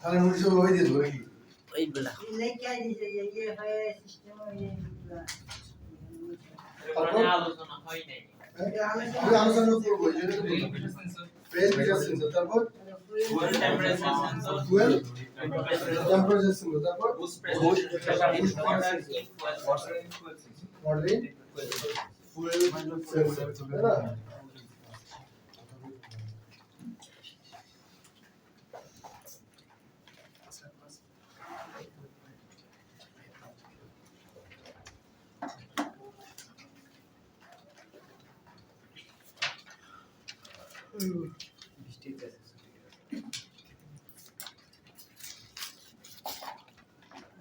তাহলে নোটিশ ওই দিয়ে দেবো নাকি এইগুলা লেখা দিছে যে ইয়ে হয় সিস্টেম ইয়েগুলা আলোচনা হয় নাই। আমি আলোচনা করবো এই জন্য ফেজ মিটার সেন্সর তারপর fuel temperature sensor, fuel temperature sensor তারপর boost pressure modeling fuel sensor তাই না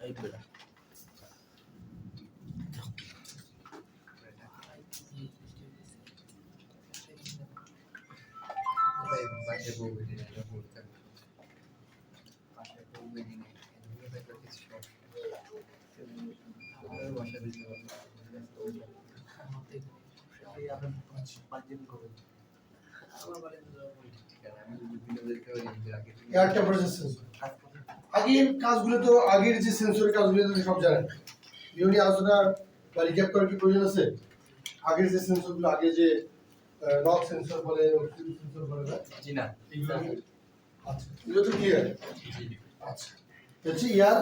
এইগুলা এয়ার টেম্পারেচার সেন্সর আগের কাজগুলো তো আগের যে সেন্সরের কাজগুলো তো সব জানেন এগুলো নিয়ে আলোচনা বা রিক্যাপ করার কি প্রয়োজন আছে আগের যে সেন্সরগুলো আগে যে নক সেন্সর বলে অক্সিজেন সেন্সর বলে না জি না এগুলো আচ্ছা এগুলো তো ক্লিয়ার আচ্ছা হচ্ছে air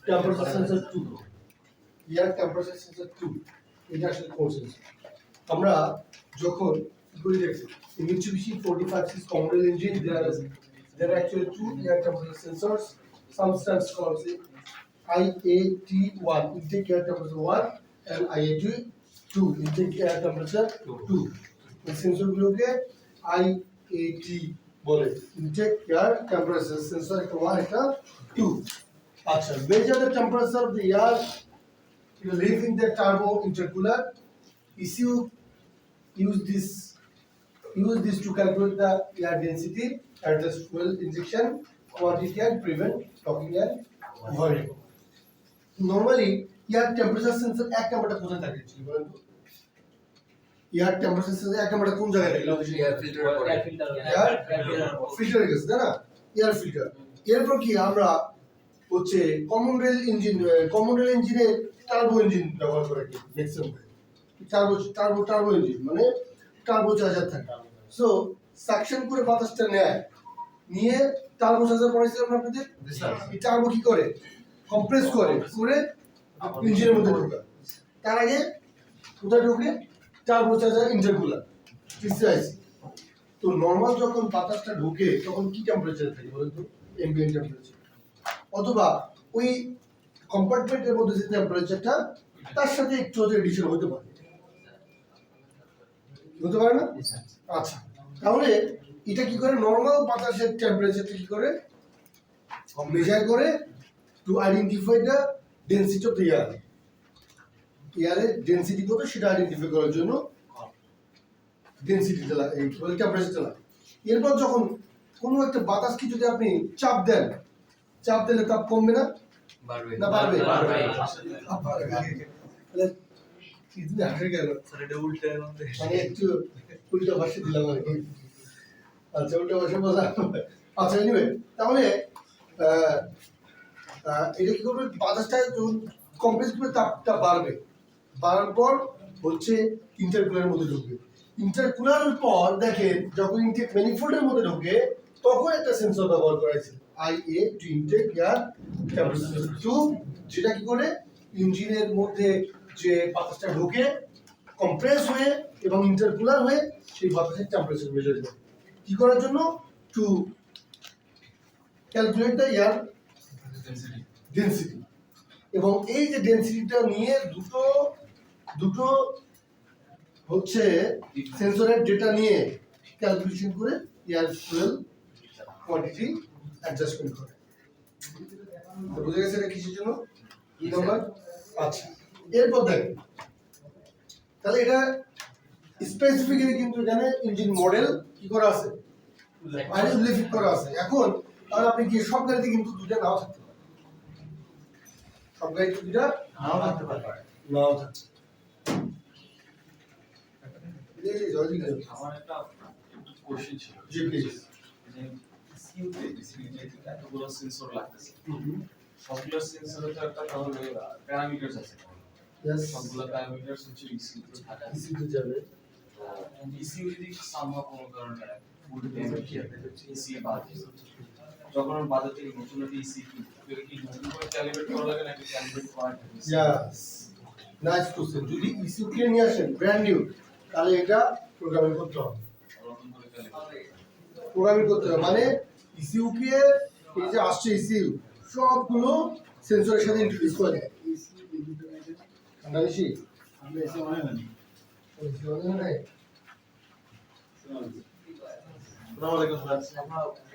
temperature sensor 2 air temperature sensor 2 এটা আসলে কোন সেন্সর আমরা যখন বলি দেখছি in Mitsubishi 45 common rail engine there are actually two air temperature sensors some stands called IAT1 intake air temperature 1 and IAT2 intake air temperature 2 এই সেন্সরগুলোকে IAT বলে intake air temperature sensor একটা 1 একটা 2 আচ্ছা measure the temperature of the air leaving the turbo intercooler use this to calculate the air density, adjust fuel injection quantity and prevent locking and overheating. Normally, air temperature sensor এক নাম্বারটা কোথায় থাকে actually বলেন তো? Air temperature sensor এক নাম্বারটা কোন জায়গায় থাকে? এয়ার ফিল্টার করে এয়ার ফিল্টার ফিল্টার গেছে তাই না? Air filter. এরপর কি আমরা হচ্ছে কমন রেল ইঞ্জিনে টার্বো ইঞ্জিন ব্যবহার করে কি ম্যাক্সিমাম টার্বো ইঞ্জিন মানে টার্বো চার্জার থাকে সো সাকশন করে বাতাসটা নেয় নিয়ে টার্বো চার্জার পড়াইছিলাম না আপনাদের এই টার্বো কি করে কম্প্রেস করে ইঞ্জিনের মধ্যে ঢোকায় তার আগে কোথায় ঢোকে টার্বো চার্জার ইন্টারকুলার টিসিআইসি তো নরমাল যখন বাতাসটা ঢোকে তখন কি টেম্পারেচার থাকে বলেন তো এমবিএন্ট টেম্পারেচার অথবা ওই কম্পার্টমেন্টের মধ্যে যে টেম্পারেচারটা তার সাথে একটু এডিশন হতে পারে না আচ্ছা তাহলে এটা কি করে নরমাল বাতাসের টেম্পারেচারটা কি করে মেজার করে to identify the density of the এয়ারের ডেনসিটি কত সেটা আইডেন্টিফাই করার জন্য ডেনসিটিটা লাগে এই টেম্পারেচারটা লাগে এরপর যখন কোনো একটা বাতাসকে যদি আপনি চাপ দেন চাপ দিলে তাপ কমবে না বাড়বে না বাড়বে তাহলে কিতনি আগে গেল স্যার এটা উল্টা মানে একটু উল্টা ভাষা দিলাম আর কি আচ্ছা উল্টা ভাষা বলা আচ্ছা এনিওয়ে তাহলে এটা কি করবে বাতাসটা যখন কম্প্রেস করবে তাপটা বাড়বে বাড়ার পর হচ্ছে ইন্টারকুলারের মধ্যে ঢুকবে ইন্টারকুলারের পর দেখেন যখন ইনটেক ম্যানিফোল্ডের মধ্যে ঢোকে তখন একটা সেন্সর ব্যবহার করা হয়েছে IA to intake air temperature 2 যেটা কি করে ইঞ্জিনের মধ্যে যে বাতাসটা ঢোকে কম্প্রেস হয়ে এবং ইন্টারকুলার হয়ে সেই বাতাসের টেম্পারেচার মেজার করে কি করার জন্য to calculate the air density এবং এই যে ডেনসিটিটা নিয়ে দুটো হচ্ছে সেন্সরের ডেটা নিয়ে ক্যালকুলেশন করে এয়ার ফুয়েল কোয়ান্টিটি অ্যাডজাস্টমেন্ট করে তো বুঝে গেছে এটা কিসের জন্য কি নাম্বার আচ্ছা এরপর দেখেন তাহলে এটা স্পেসিফিক্যালি কিন্তু এখানে ইঞ্জিন মডেল কি করা আছে উল্লেখ করা আছে এখন তাহলে আপনি কি সব গাড়িতে কিন্তু দুটো নাও থাকতে পারে সব গাড়িতে দুটো নাও থাকতে পারে নাও থাকতে আমার একটা কোশ্চেন ছিল জি প্লিজ ইসিউতে এতগুলো সেন্সর লাগতেছে সবগুলো সেন্সরে তো একটা তাহলে প্যারামিটারস আছে ইয়েস সবগুলো প্যারামিটারস হচ্ছে ইসিউতে থাকে ইসিতে যাবে ইসিউ যদি সামহাও কোনো কারণে ফুল ইসি বাদ দিয়ে যখন আমি বাজার থেকে নতুন একটা ইসি কি নতুন করে ক্যালিব্রেট করা লাগে নাকি ক্যালিব্রেট করা ইয়েস নাইস কোশ্চেন যদি ইসিউ কে নিয়ে আসেন ব্র্যান্ড নিউ তাহলে এটা প্রোগ্রামিং করতে হবে নতুন করে ক্যালিব্রেট প্রোগ্রামিং করতে হবে মানে ইসিউ কে এই যে আসছে ইসিউ সবগুলো সেন্সরের সাথে ইন্ট্রোডিউস করে দেয় ঠান্ডা বেশি আমরা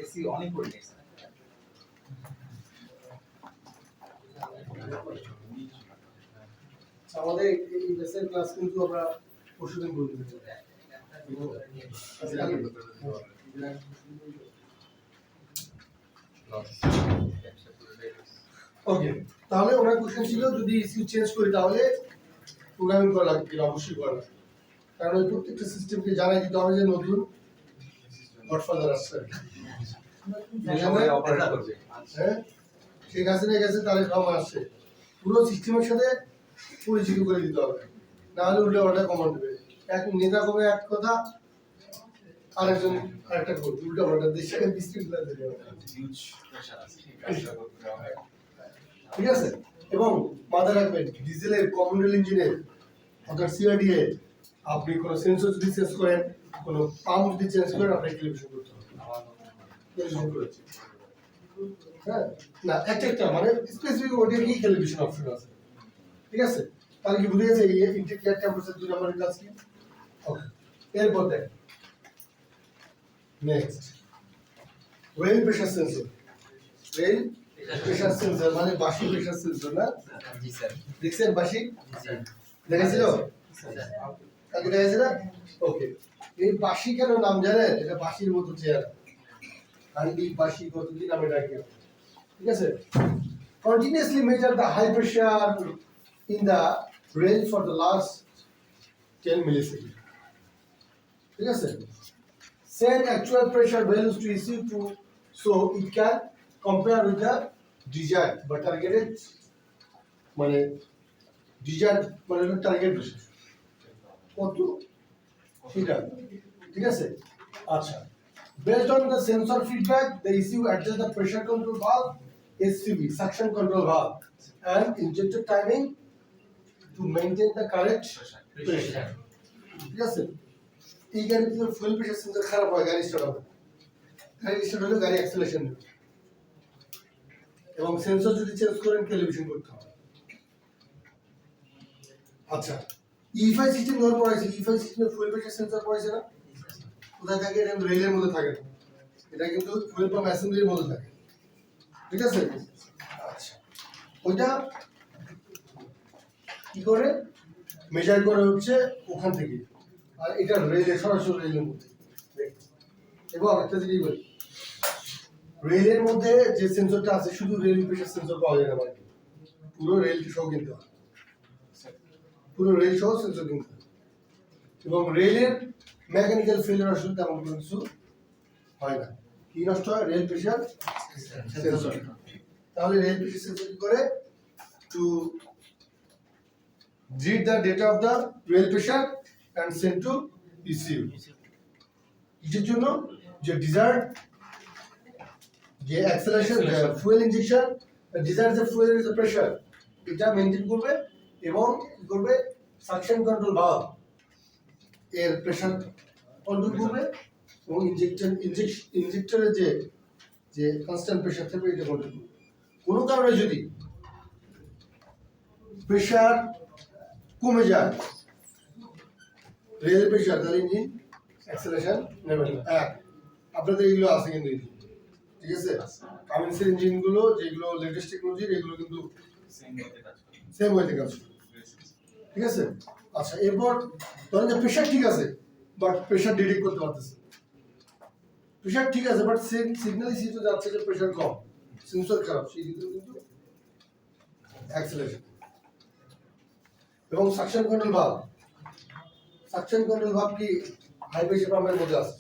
এসি অনেক করে নিয়েছি আমাদের এই বেসের ক্লাস কিন্তু আমরা পরশুদিন করে দেবো ওকে তাহলে ওনার কোশ্চেন ছিল যদি ইস্যু চেঞ্জ করি তাহলে প্রোগ্রামিং করা লাগবে কিনা অবশ্যই করা লাগবে কারণ ওই প্রত্যেকটা সিস্টেমকে জানাই দিতে হবে যে নতুন গডফাদার আসছে সবাই অপারেট করবে হ্যাঁ ঠিক আছে না গেছে তাহলে কমন আসছে পুরো সিস্টেমের সাথে পরিচিত করে দিতে হবে নাহলে উল্টে পাল্টা কমন দেবে এক নেতা কবে এক কথা আরেকজন আরেকটা করবে উল্টা পাল্টা দেশে বিশৃঙ্খলা দেবে হিউজ প্রেসার আছে কাজটা করতে হবে ঠিক আছে এবং মাথায় রাখবেন ডিজেলের কমন রেল ইঞ্জিনের অর্থাৎ সিআরডিএ আপনি কোনো সেন্সর যদি চেঞ্জ করেন কোনো পাম্প যদি চেঞ্জ করেন আপনাকে ক্যালিব্রেশন করতে হবে ক্যালিব্রেশন করেছি হ্যাঁ না একটা মানে স্পেসিফিক ওটা কি ক্যালিব্রেশন অপশন আছে ঠিক আছে তাহলে কি বুঝে গেছে এই ইন্টিগ্রেট টেম্পারেচার 2 নম্বরের কাজ কি ওকে এরপর দেখ next rail pressure sensor rail pressure sensor মানে বাসি প্রেসার সেন্সর না জি স্যার দেখছেন বাসি জি দেখেছিল কাকে দেখেছিল ওকে এই বাসি কেন নাম জানেন এটা বাসির মতো চেহারা হান্ডি বাসি কতদিন আমি ডাকি ঠিক আছে continuously measure the high pressure in the rail for the last 10 milliseconds ঠিক আছে send actual pressure values to ECU to so it can compare with the desired but targeted মানে desired মানে টার্গেট প্রেসার কত সেটা ঠিক আছে আচ্ছা based on the sensor feedback the ECU adjusts the pressure control valve SCV suction control valve and injector timing to maintain the correct pressure ঠিক আছে এই গাড়িতে ফুয়েল প্রেসার সেন্সর খারাপ হয় গাড়ি স্টার্ট হবে গাড়ি স্টার্ট হলে গাড়ি অ্যাক্সেলারেশন নেবে এবং সেন্সর যদি চেঞ্জ করেন ক্যালিব্রেশন করতে হবে আচ্ছা ইফআই সিস্টেম ধর পড়াইছে ইফআই সিস্টেমে ফুয়েল প্রেসার সেন্সর পড়াইছে না কোথায় থাকে এটা রেলের মধ্যে থাকে না এটা কিন্তু ফুয়েল পাম্প অ্যাসেম্বলির মধ্যে থাকে ঠিক আছে আচ্ছা ওইটা কি করে মেজার করে হচ্ছে ওখান থেকে আর এটা রেলে সরাসরি রেলের মধ্যে এবং একটা জিনিস বলি রেলের মধ্যে যে সেন্সরটা আছে শুধু রেল প্রেসার সেন্সর পাওয়া যায় না মানে পুরো রেলকে সহ কিনতে হয় পুরো রেল সহ সেন্সর কিনতে হয় এবং রেলের মেকানিক্যাল ফেলিয়ার আসলে তেমন কোনো কিছু হয় না কি নষ্ট হয় রেল প্রেসার সেন্সর তাহলে রেল প্রেসার সেন্সর কি করে two read the data of the rail pressure and send to ECU এর জন্য যে desired যে acceleration fuel injection desired যে fuel is the pressure এটা মেইনটেইন করবে এবং কি করবে সাকশন কন্ট্রোল ভালভ এর প্রেসার কন্ট্রোল করবে এবং ইনজেক্টরের যে কনস্ট্যান্ট প্রেসার থাকবে এটা কন্ট্রোল করবে কোনো কারণে যদি প্রেসার কমে যায় রেল প্রেসার তাহলে ইঞ্জিন অ্যাক্সেলারেশন নেবে না এক আপনাদের এগুলো আছে কিন্তু ঠিক আছে কামিন্সের ইঞ্জিনগুলো যেগুলো লেটেস্ট টেকনোলজির এগুলো কিন্তু সেম ওয়েতে কাজ করে ঠিক আছে আচ্ছা এরপর ধরেন যে প্রেসার ঠিক আছে বাট প্রেসার ডিটেক্ট করতে পারতেছে প্রেসার ঠিক আছে বাট সিগন্যাল সিস্টেম যাচ্ছে যে প্রেসার কম সেন্সর খারাপ সেই ক্ষেত্রে কিন্তু অ্যাক্সেলারেশন এবং সাকশন কন্ট্রোল ভালভ কি হাই প্রেসার পাম্পের মধ্যে আছে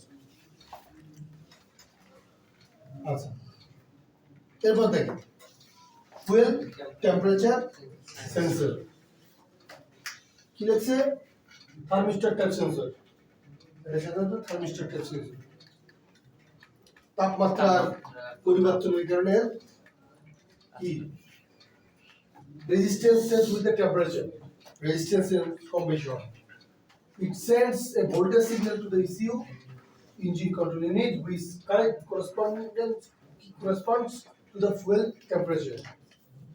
আচ্ছা এরপর দেখেন ফুয়েল টেম্পারেচার সেন্সর কি লিখছে থার্মিস্টর টাইপ সেন্সর এটা সাধারণত থার্মিস্টর টাইপ সেন্সর তাপমাত্রার পরিবর্তনের কারণে কি resistance with the temperature resistance কম বেশি হয় it sends a voltage signal to the ECU engine control unit which corresponds to the fuel temperature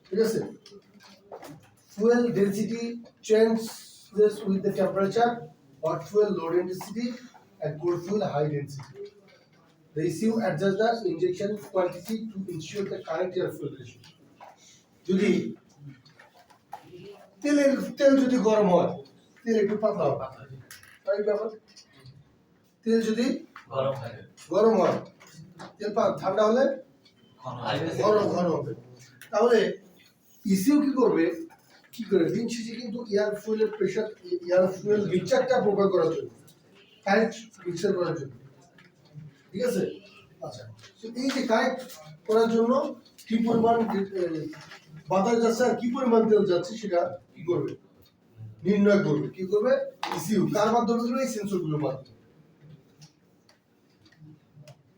ঠিক আছে fuel density changes with the temperature hot fuel low density and cold fuel high density the ECU adjusts the injection quantity to ensure the correct air fuel ratio যদি তেল যদি গরম হয় তেল একটু পাতলা হবে তাই ব্যাপার তেল যদি গরম হয় তেল ঠান্ডা হলে ঘন হবে তাহলে ইসিউ কি করে দিন শেষে কিন্তু এয়ার ফুয়েলের প্রেসার এয়ার ফুয়েল মিক্সচারটা প্রকার করার জন্য কারেক্ট মিক্সার করার জন্য ঠিক আছে আচ্ছা তো এই যে কারেক্ট করার জন্য কি পরিমাণ বাতাস যাচ্ছে আর কি পরিমাণ তেল যাচ্ছে সেটা কি করবে নির্ণয় করবে কি করবে ইসিউ কার মাধ্যমে করবে এই সেন্সরগুলোর মাধ্যমে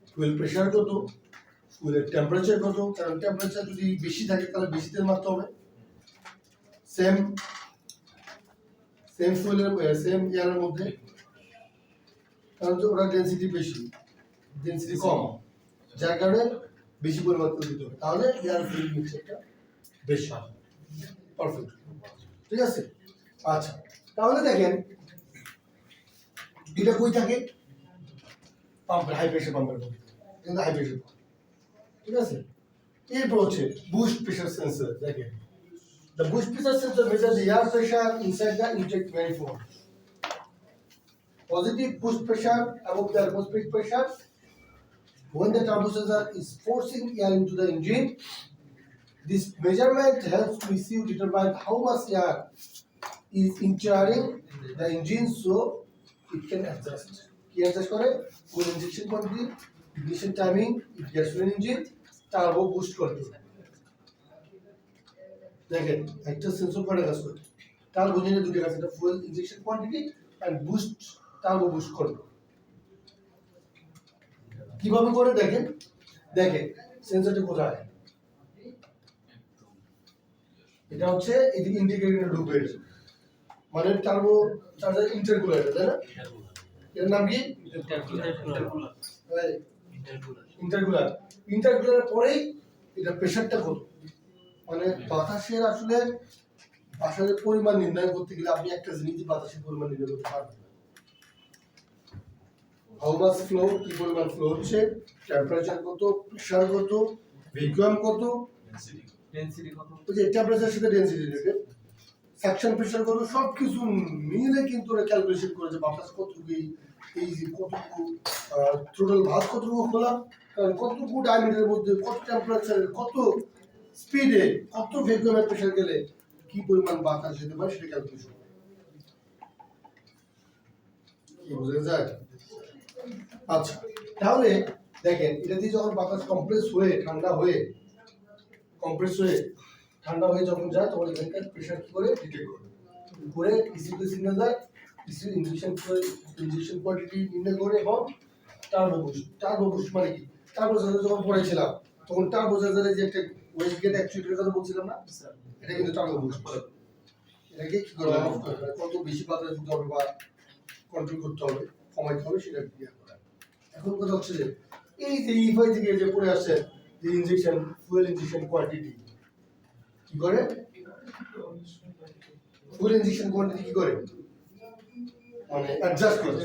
ফুয়েল প্রেসার কত ফুয়েলের টেম্পারেচার কত কারণ টেম্পারেচার যদি বেশি থাকে তাহলে বেশি তেল মারতে হবে সেম ফুয়েলের সেম এয়ারের মধ্যে কারণ ওরা ডেনসিটি বেশি ডেনসিটি কম যার কারণে বেশি পরিমাণ তেল দিতে হবে তাহলে এয়ার ফুয়েল মিক্সচারটা বেশি হবে পারফেক্ট ঠিক আছে আচ্ছা তাহলে দেখেন এটা কই থাকে পাম্পের হাই প্রেসার পাম্পের মধ্যে কিন্তু হাই প্রেসার ঠিক আছে এরপর হচ্ছে বুস্ট প্রেসার সেন্সর দেখেন the boost pressure sensor measures the air pressure inside the intake manifold positive boost pressure above the atmospheric pressure when the turbocharger is forcing air into the engine. This measurement helps to ECU determine how much air is entering the engine so it can adjust. Ki adjust kore fuel injection quantity, ignition timing, if gasoline engine, turbo boost করবে দেখেন একটা sensor করে কাজ করে turbo ইঞ্জিনে দুটো কাজ এটা fuel injection quantity and boost turbo boost করবে কিভাবে করে দেখেন সেন্সরটা কোথায় এটা হচ্ছে এদিকে ইন্টিগ্রেটর ঢুকবে মানে টার্বো চার্জার ইন্টারকুলার তাই না এর নাম কি ইন্টারকুলার পরেই এটা প্রেসারটা কত মানে বাতাসের আসলে পরিমাণ নির্ণয় করতে গেলে আপনি একটা জিনিস বাতাসের পরিমাণ নির্ণয় করতে পারবেন হাউ মাস ফ্লো কি পরিমাণ ফ্লো হচ্ছে টেম্পারেচার কত প্রেসার কত ভ্যাকুয়াম কত ডেনসিটি কত ওই যে টেম্পারেচার সাথে ডেনসিটি রিলেটেড সাকশন প্রেসার কত সব কিছু মিলে কিন্তু ওরা ক্যালকুলেশন করেছে বাতাস কতটুকু এই যে কতটুকু থ্রোটল ভালভ কতটুকু খোলা কারণ কতটুকু ডায়ামিটারের মধ্যে কত টেম্পারেচারের কত স্পিডে কত ভ্যাকুয়ামের প্রেসার গেলে কি পরিমাণ বাতাস যেতে পারে সেটা ক্যালকুলেশন কি বোঝা যায় আচ্ছা তাহলে দেখেন এটা দিয়ে যখন বাতাস কম্প্রেস হয়ে ঠান্ডা হয়ে যখন যায় তখন এখানকার প্রেসার কি করে ডিটেক্ট করে ইসিউতে সিগন্যাল দেয় ইসিউ ইনজেকশন কোয়ান্টিটি নির্ণয় করে এবং টার্বো বুস্ট মানে কি টার্বো চার্জার যখন পড়েছিলাম তখন টার্বো চার্জারে যে একটা ওয়েস্ট গেট অ্যাকচুয়েটরের কথা বলছিলাম না এটা কিন্তু টার্বো বুস্ট এটাকে কি করে অফ করে কত বেশি বাতাস দিতে হবে বা কন্ট্রোল করতে হবে কমাইতে হবে সেটা ক্লিয়ার করা এখন কথা হচ্ছে যে এই যে ইফাই থেকে যে পড়ে আসছে যে ফুয়েল ইনজেকশন কোয়ান্টিটি কি করে ফুয়েল ইনজেকশন কোয়ান্টিটি কি করে মানে অ্যাডজাস্ট করে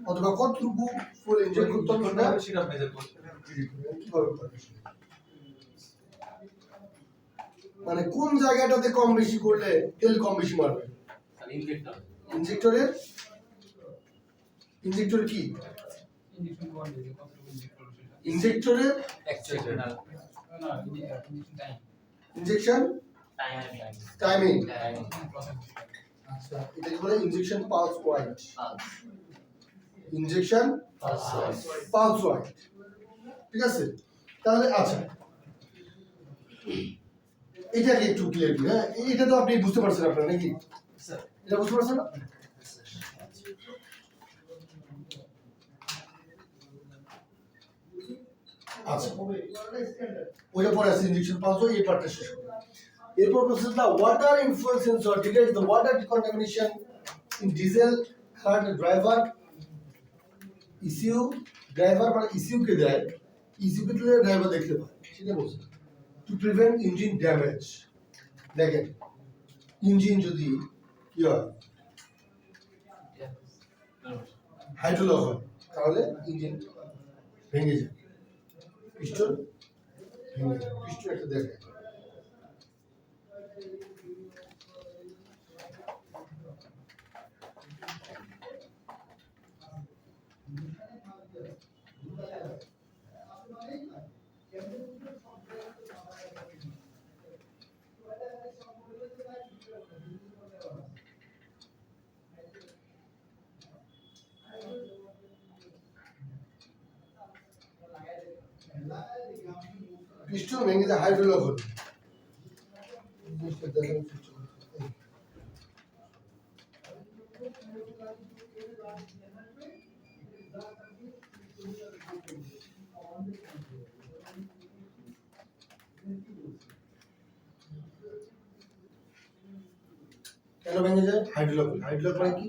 অথবা কতটুকু ফুয়েল ইনজেক্ট করতে হবে সেটা মেজার করতে কিভাবে করে মানে কোন জায়গাটাতে কম বেশি করলে তেল কম বেশি মারবে ইনজেক্টর কি ইনজেক্টরের ইনজেকশন টাইমিং আচ্ছা এটাকে বলে injection pulse wide injection pulse wide ঠিক আছে? তাহলে আচ্ছা এটাকে একটু ক্লিয়ার করি, হ্যাঁ? এটা তো আপনি বুঝতে পারছেন আপনারা নাকি? স্যার এটা বুঝতে পারছেন না? আচ্ছা ওইটা পরে আছে ইনজেকশন পাস হয়ে এই পার্টটা শেষ হবে। এরপর process the water influence sensor detects the water contamination in diesel car driver ECU driver মানে ইসিউ কে দেয়, ইসিউ কে দিলে ড্রাইভার দেখতে পায়, সেটা বলছে টু প্রিভেন্ট ইঞ্জিন ড্যামেজ। দেখেন ইঞ্জিন যদি কি হয় হাইড্রোলক হয় তাহলে ইঞ্জিন ভেঙে যায়, পিস্টন ভেঙে যায়। পিস্টন একটা দেখে পিস্টন ভেঙে যায় হাইড্রোলক হলে। কেন ভেঙে যায়? হাইড্রোলক হলে। হাইড্রোলক মানে কি?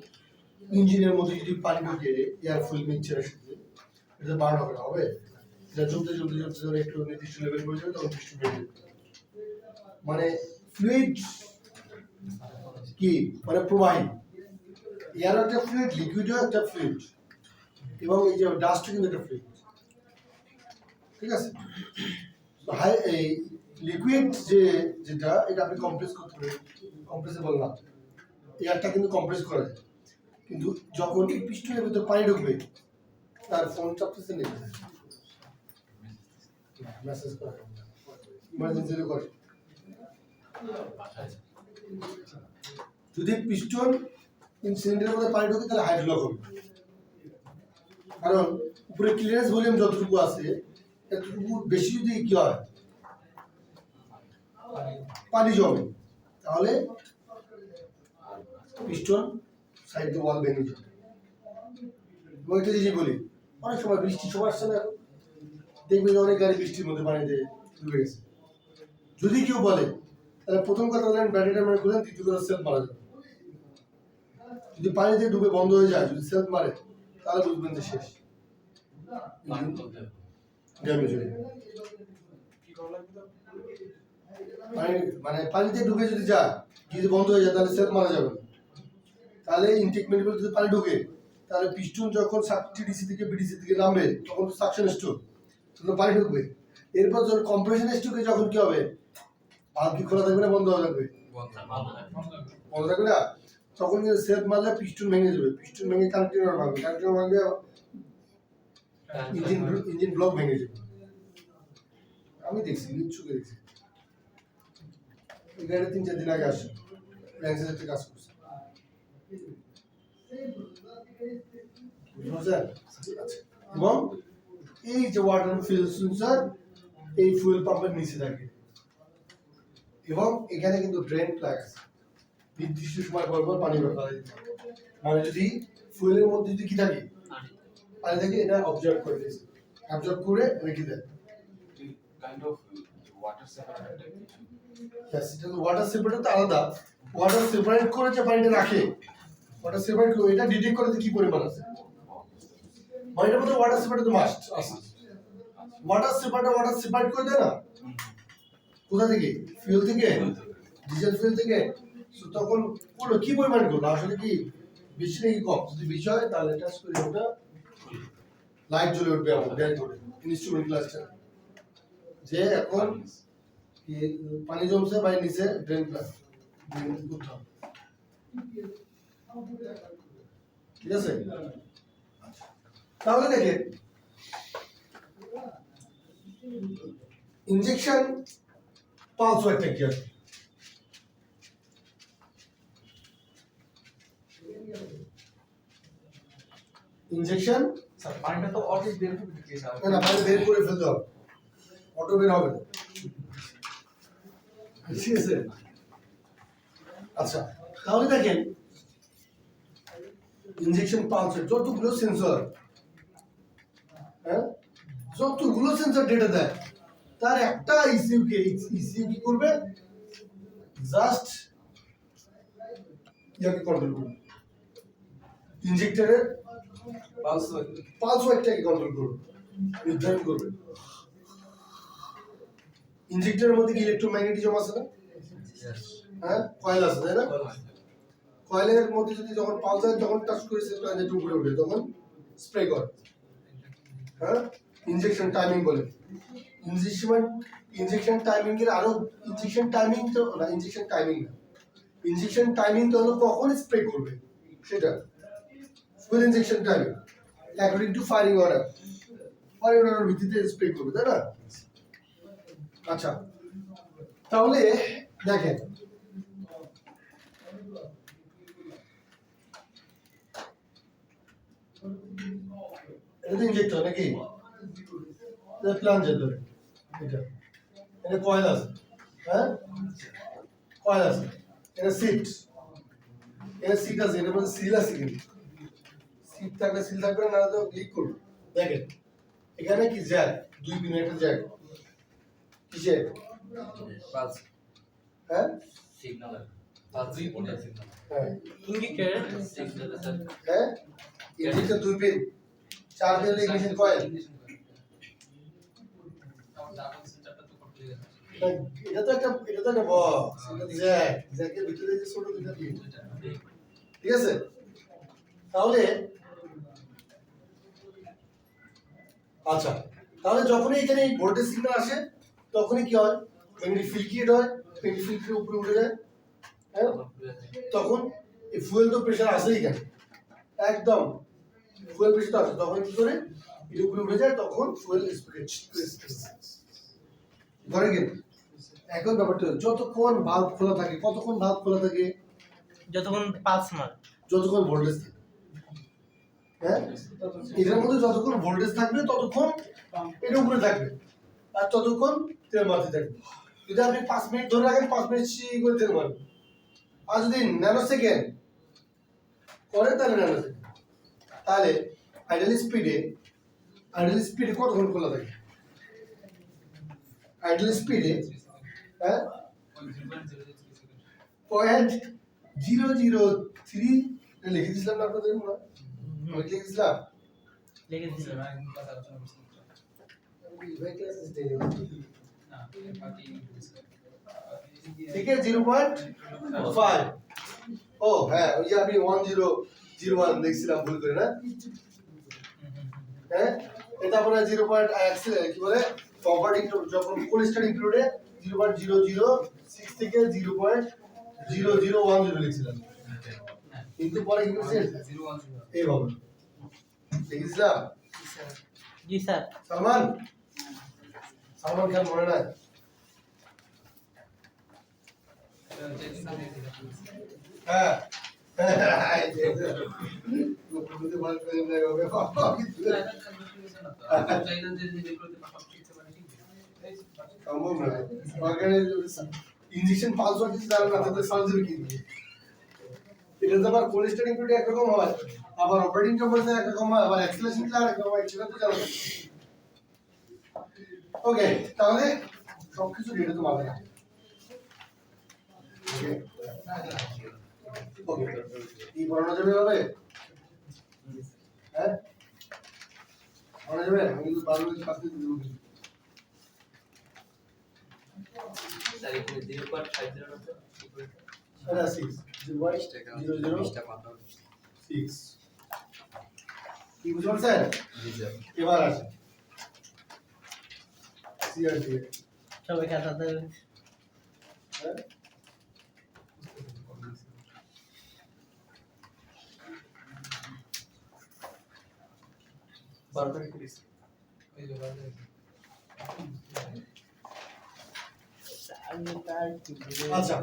ইঞ্জিনের মধ্যে যদি পানি ঢুকে এয়ার ফুল মিক্সচারের সাথে এটা বার্ন হবে না, হবে? এটা চলতে চলতে চলতে যখন একটু নির্দিষ্ট লেভেল পড়ে যাবে তখন পিস্টন ভেঙে যাবে। মানে ফ্লুইড কি মানে প্রবাহী, এয়ার একটা ফ্লুইড, লিকুইডও একটা ফ্লুইড, এবং এই যে ডাস্টও কিন্তু একটা ফ্লুইড, ঠিক আছে? তো হাই এই লিকুইড যেটা এটা আপনি কম্প্রেস করতে পারেন, কম্প্রেসেবল না, এয়ারটা কিন্তু কম্প্রেস করা যায়, কিন্তু যখন এই পিস্টনের ভিতর পানি ঢুকবে তার ফোন চাপতেছে নেই, মেসেজ করে ইমার্জেন্সি করে। যদি পিস্টন সিলিন্ডারের মধ্যে পানি ঢোকে তাহলে হাইড্রোলক হবে, কারণ উপরে ক্লিয়ারেন্স ভলিউম যতটুকু আছে এতটুকু বেশি যদি কি হয় পানি জমে তাহলে পিস্টন সাইড দিয়ে ওয়াল ভেঙে যাবে। এবং একটা জিনিস বলি, অনেক সময় বৃষ্টির সময় আসছে না, দেখবেন অনেক গাড়ি বৃষ্টির মধ্যে পানিতে ডুবে গেছে। যদি কেউ বলে তাহলে প্রথম কথা বলেন ব্যাটারিটা মানে খুলেন, দ্বিতীয় কথা সেলফ মারা যাবে। যদি পানিতে ডুবে বন্ধ হয়ে যায়, যদি সেলফ মারে তাহলে বুঝবেন যে শেষ, ড্যামেজ হয়ে যাবে। মানে পানিতে ডুবে যদি যায়, যদি বন্ধ হয়ে যায় তাহলে সেলফ মারা যাবে না। তাহলে ইনটেক ম্যানিফোল্ড যদি পানি ঢোকে তাহলে পিস্টন যখন টিডিসি থেকে বিডিসি থেকে নামবে তখন তো সাকশন স্ট্রোক, তখন পানি ঢুকবে। এরপর যখন কম্প্রেশন স্ট্রোকে যখন কি হবে, ভালভ কি খোলা থাকবে না বন্ধ হয়ে থাকবে? বন্ধ থাকবে না, তখন কিন্তু সেলফ মারলে পিস্টন ভেঙে যাবে, পিস্টন ভেঙে কানেক্টর ভাঙবে, কানেক্টর ভাঙলে ইঞ্জিন ব্লক ভেঙে যাবে। আমি দেখছি, চোখে দেখছি, এই গাড়িটা 3-4 দিন আগে আসে ল্যান্সের কাজ করছে, এবং এই যে ওয়াটার ফুয়েল সেন্সর এই ফুয়েল পাম্পের নিচে থাকে, এবং এখানে কিন্তু ড্রেন প্লাগ আছে, নির্দিষ্ট সময় পর পর পানি বের করা যেতে হবে। মানে যদি ফুয়েলের মধ্যে যদি কি থাকে পানি থাকে, এটা অবজার্ভ করে দিয়েছে, অবজার্ভ করে রেখে দেয়। Kind of water separator type কিছু। হ্যাঁ, সেটা তো ওয়াটার সেপারেটর তো আলাদা, ওয়াটার সেপারেট করে যে পানিটা রাখে, ওয়াটার সেপারেট করে এটা ডিটেক্ট করে কি পরিমাণ আছে, মানে এটার মধ্যে ওয়াটার সেপারেটর তো মাস্ট আছে। ওয়াটার সেপারেট করে দেয় না, কোথা থেকে? ফুয়েল থেকে, ডিজেল ফুয়েল থেকে। তো তখন করলো কি পরিমাণ করলো, আসলে কি বেশি নাকি কম? যদি বেশি হয় তাহলে টাচ করে ওটা লাইট জ্বলে উঠবে, আমার ব্যান্ড ধরে ইনস্ট্রুমেন্ট ক্লাস্টার যে এখন পানি জমছে বা নিচে ড্রেন প্লাগ করতে হবে, ঠিক আছে? তাহলে দেখেন ইনজেকশন পালস একটা কি আছে, ইনজেকশন স্যার পানিটা তো অটো বের করে দিতে চাই না না পানি বের করে ফেলতে হবে, অটো বের হবে না, ঠিক আছে? আচ্ছা তাহলে দেখেন ইনজেকশন পালসের যতগুলো সেন্সর, হ্যাঁ যতগুলো সেন্সর ডেটা দেয় তার একটা ইসিউ কি করবে, জাস্ট ইয়াকে কন্ট্রোল করবে, ইনজেক্টরের পালস ওয়েটটাকে কন্ট্রোল করবে, নির্ধারণ করবে। ইনজেক্টরের মধ্যে কি ইলেকট্রোম্যাগনেটিজম আছে না, হ্যাঁ কয়েল আছে তাই না, কয়েলের মধ্যে যদি যখন পালস হয় তখন টাচ করে সেটা যেটা উপরে ওঠে তখন স্প্রে করে, হ্যাঁ ইনজেকশন টাইমিং বলে। ইনজেকশন টাইমিং এর আরো ইনজেকশন টাইমিং তো না, ইনজেকশন টাইমিং না, ইনজেকশন টাইমিং তো হলো কখন স্প্রে করবে সেটা, fuel injection timing according to firing order ভিত্তিতে স্প্রে করবে তাই না। আচ্ছা তাহলে দেখেন এটা ইনজেক্টর নাকি, এটা প্লাঞ্জার ধরে, এটা কয়েল আছে, হ্যাঁ কয়েল আছে, এটা সিট, এটা সিট আছে, এটার মধ্যে সিল আছে কিন্তু, সিট থাকলে সিল থাকবে না তো ক্লিক করবে। দেখেন এখানে কি জ্যাক, 2 পিনের একটা জ্যাক, কিসে পালস হ্যাঁ সিগন্যাল পালস রিপোর্টার সিগন্যাল হ্যাঁ ইন্ডিকেটর সিগন্যাল স্যার হ্যাঁ injector 2 pin, 4 pin ignition coil, এটা তো একটা বক্স, এটা জ্যাক, জ্যাকের ভিতরে যে ছোট দুটো পিন, ঠিক আছে। তাহলে আচ্ছা তাহলে যখনই এখানে এই ভোল্টেজ সিগন্যাল আসে তখনই কি হয়, ম্যাগনেটিক ফিল্ড ক্রিয়েট হয়, ম্যাগনেটিক ফিল্ড উপরে উঠে যায়, হ্যাঁ তখন এই ফুয়েল তো প্রেসার আসেই এখানে, একদম ফুয়েল প্রেসার আছে, তখন কি করে এটা উপরে উঠে যায়, তখন ফুয়েল স্প্রে ধরে গেল। এখন ব্যাপারটা হলো, যতক্ষণ ভালভ খোলা থাকে, কতক্ষণ ভালভ খোলা থাকে, যতক্ষণ পালস মার যতক্ষণ ভোল্টেজ থাকে, হ্যাঁ এটার মধ্যে যতক্ষণ ভোল্টেজ থাকবে ততক্ষণ এটা উপরে থাকবে, আর ততক্ষণ তেল মারতে থাকবে। যদি আপনি 5 মিনিট ধরে রাখেন 5 মিনিট করে তেল মারবে, আর যদি ন্যানো সেকেন্ড করেন তাহলে ন্যানো সেকেন্ড, তাহলে আইডাল স্পিডে কতক্ষণ খোলা থাকে, আইডাল স্পিডে হ্যাঁ 0.003 লিখে দিয়েছিলাম না আপনাদের, না আমি লিখে দিয়েছিলাম, লেগে দিছে ঠিক আছে 0.5, ও হ্যাঁ ওই যে আমি 1001 লিখছিলাম ভুল করে না, হ্যাঁ এটা আপনার 0.1 কি বলে কম্পার্টিং যখন কোল স্টার্টিং পিরিয়ডে 0.006 থেকে 0.0010 লিখছিলাম, কিন্তু পরে কি করছেন 010 এইভাবে লিখেছিলাম। জি স্যার সালমান খান মনে নাই, হ্যাঁ সম্ভব না, ইনজেকশন পালস হচ্ছে তার না তাতে সার্জারি কি এটা তো আবার কোল স্টার্টিং পিরিয়ড একরকম হয়, আবার অপারেটিং টেম্পারেচার একরকম হয়, আবার অ্যাক্সেলারেশন টা আরেকরকম হয়, সেটা তো জানো। ওকে তাহলে সবকিছু ডেটা তো মাথায় রাখো, ওকে ওকে কি পড়ানো যাবে হবে, হ্যাঁ পড়ানো যাবে, আমি কিন্তু বারবার কাছে দিব স্যার এখানে 0.50 আছে এটা 6 0.006 কি বুঝতে পারছেন, এবার আসে সিআরটি, সবাই খাতাতে হ্যাঁ বারবার করিস এই যে বারবার আচ্ছা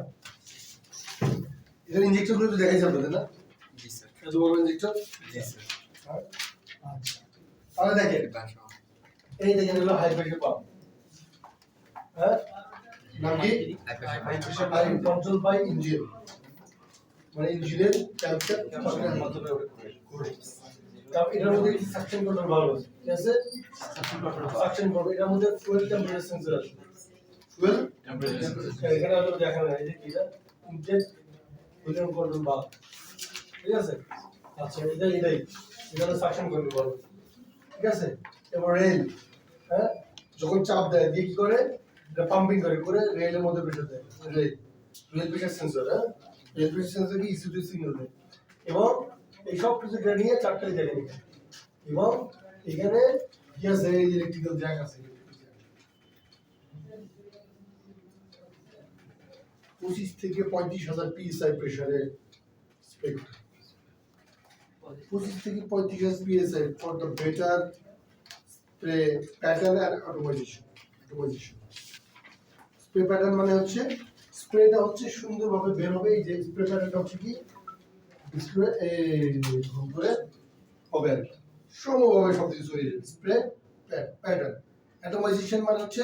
এখানে ইনজেক্টর গুলো তো দেখাই যাবে না, জি স্যার এত বড় ইনজেক্টর, জি স্যার আচ্ছা তাহলে দেখেন এই দেখেন হলো হাই প্রেশার পাম্প, হ্যাঁ নাম কি হাই কন্ট্রোল বাই ইঞ্জিন, মানে ইঞ্জিনের টেম্পারেচার মাধ্যমে ঘুরে। কারণ এটার মধ্যে সাকশন কন্ট্রোল ভালো আছে, ঠিক আছে, সাকশন করবে, এটার মধ্যে ফুয়েল টেম্পারেচার সেন্সর আছে, ফুয়েল টেম্পারেচার এখানে হলো দেখা যায় এই যে এটা ইনটেক ফুয়েল কন্ট্রোল বাল্ব, ঠিক আছে। আচ্ছা এটাই এটা হলো সাকশন কন্ট্রোল বাল্ব, ঠিক আছে। এবার রেল, হ্যাঁ যখন চাপ দেয় দিয়ে কি করে এটা পাম্পিং করে রেলের মধ্যে প্রেসার দেয়, রেল প্রেসার সেন্সর, হ্যাঁ রেল প্রেসার সেন্সর কি ইসিউ সিগন্যাল দেয়, এবং এই সব কিছু নিয়ে চারটায় জায়গা নিয়ে এবং এখানে কি আছে ইলেকট্রিক্যাল জ্যাক আছে, 25 থেকে 35,000 PSI প্রেসারে স্পেক, 25 থেকে 35,000 PSI for the better spray pattern and automation. Spray pattern মানে হচ্ছে স্প্রেটা হচ্ছে সুন্দরভাবে বের হবে, এই যে স্প্রে প্যাটার্নটা হচ্ছে কি স্প্রে করে হবে আর কি, সমভাবে সব কিছু ছড়িয়ে যাবে, স্প্রে প্যাটার্ন। অ্যাটমাইজেশন মানে হচ্ছে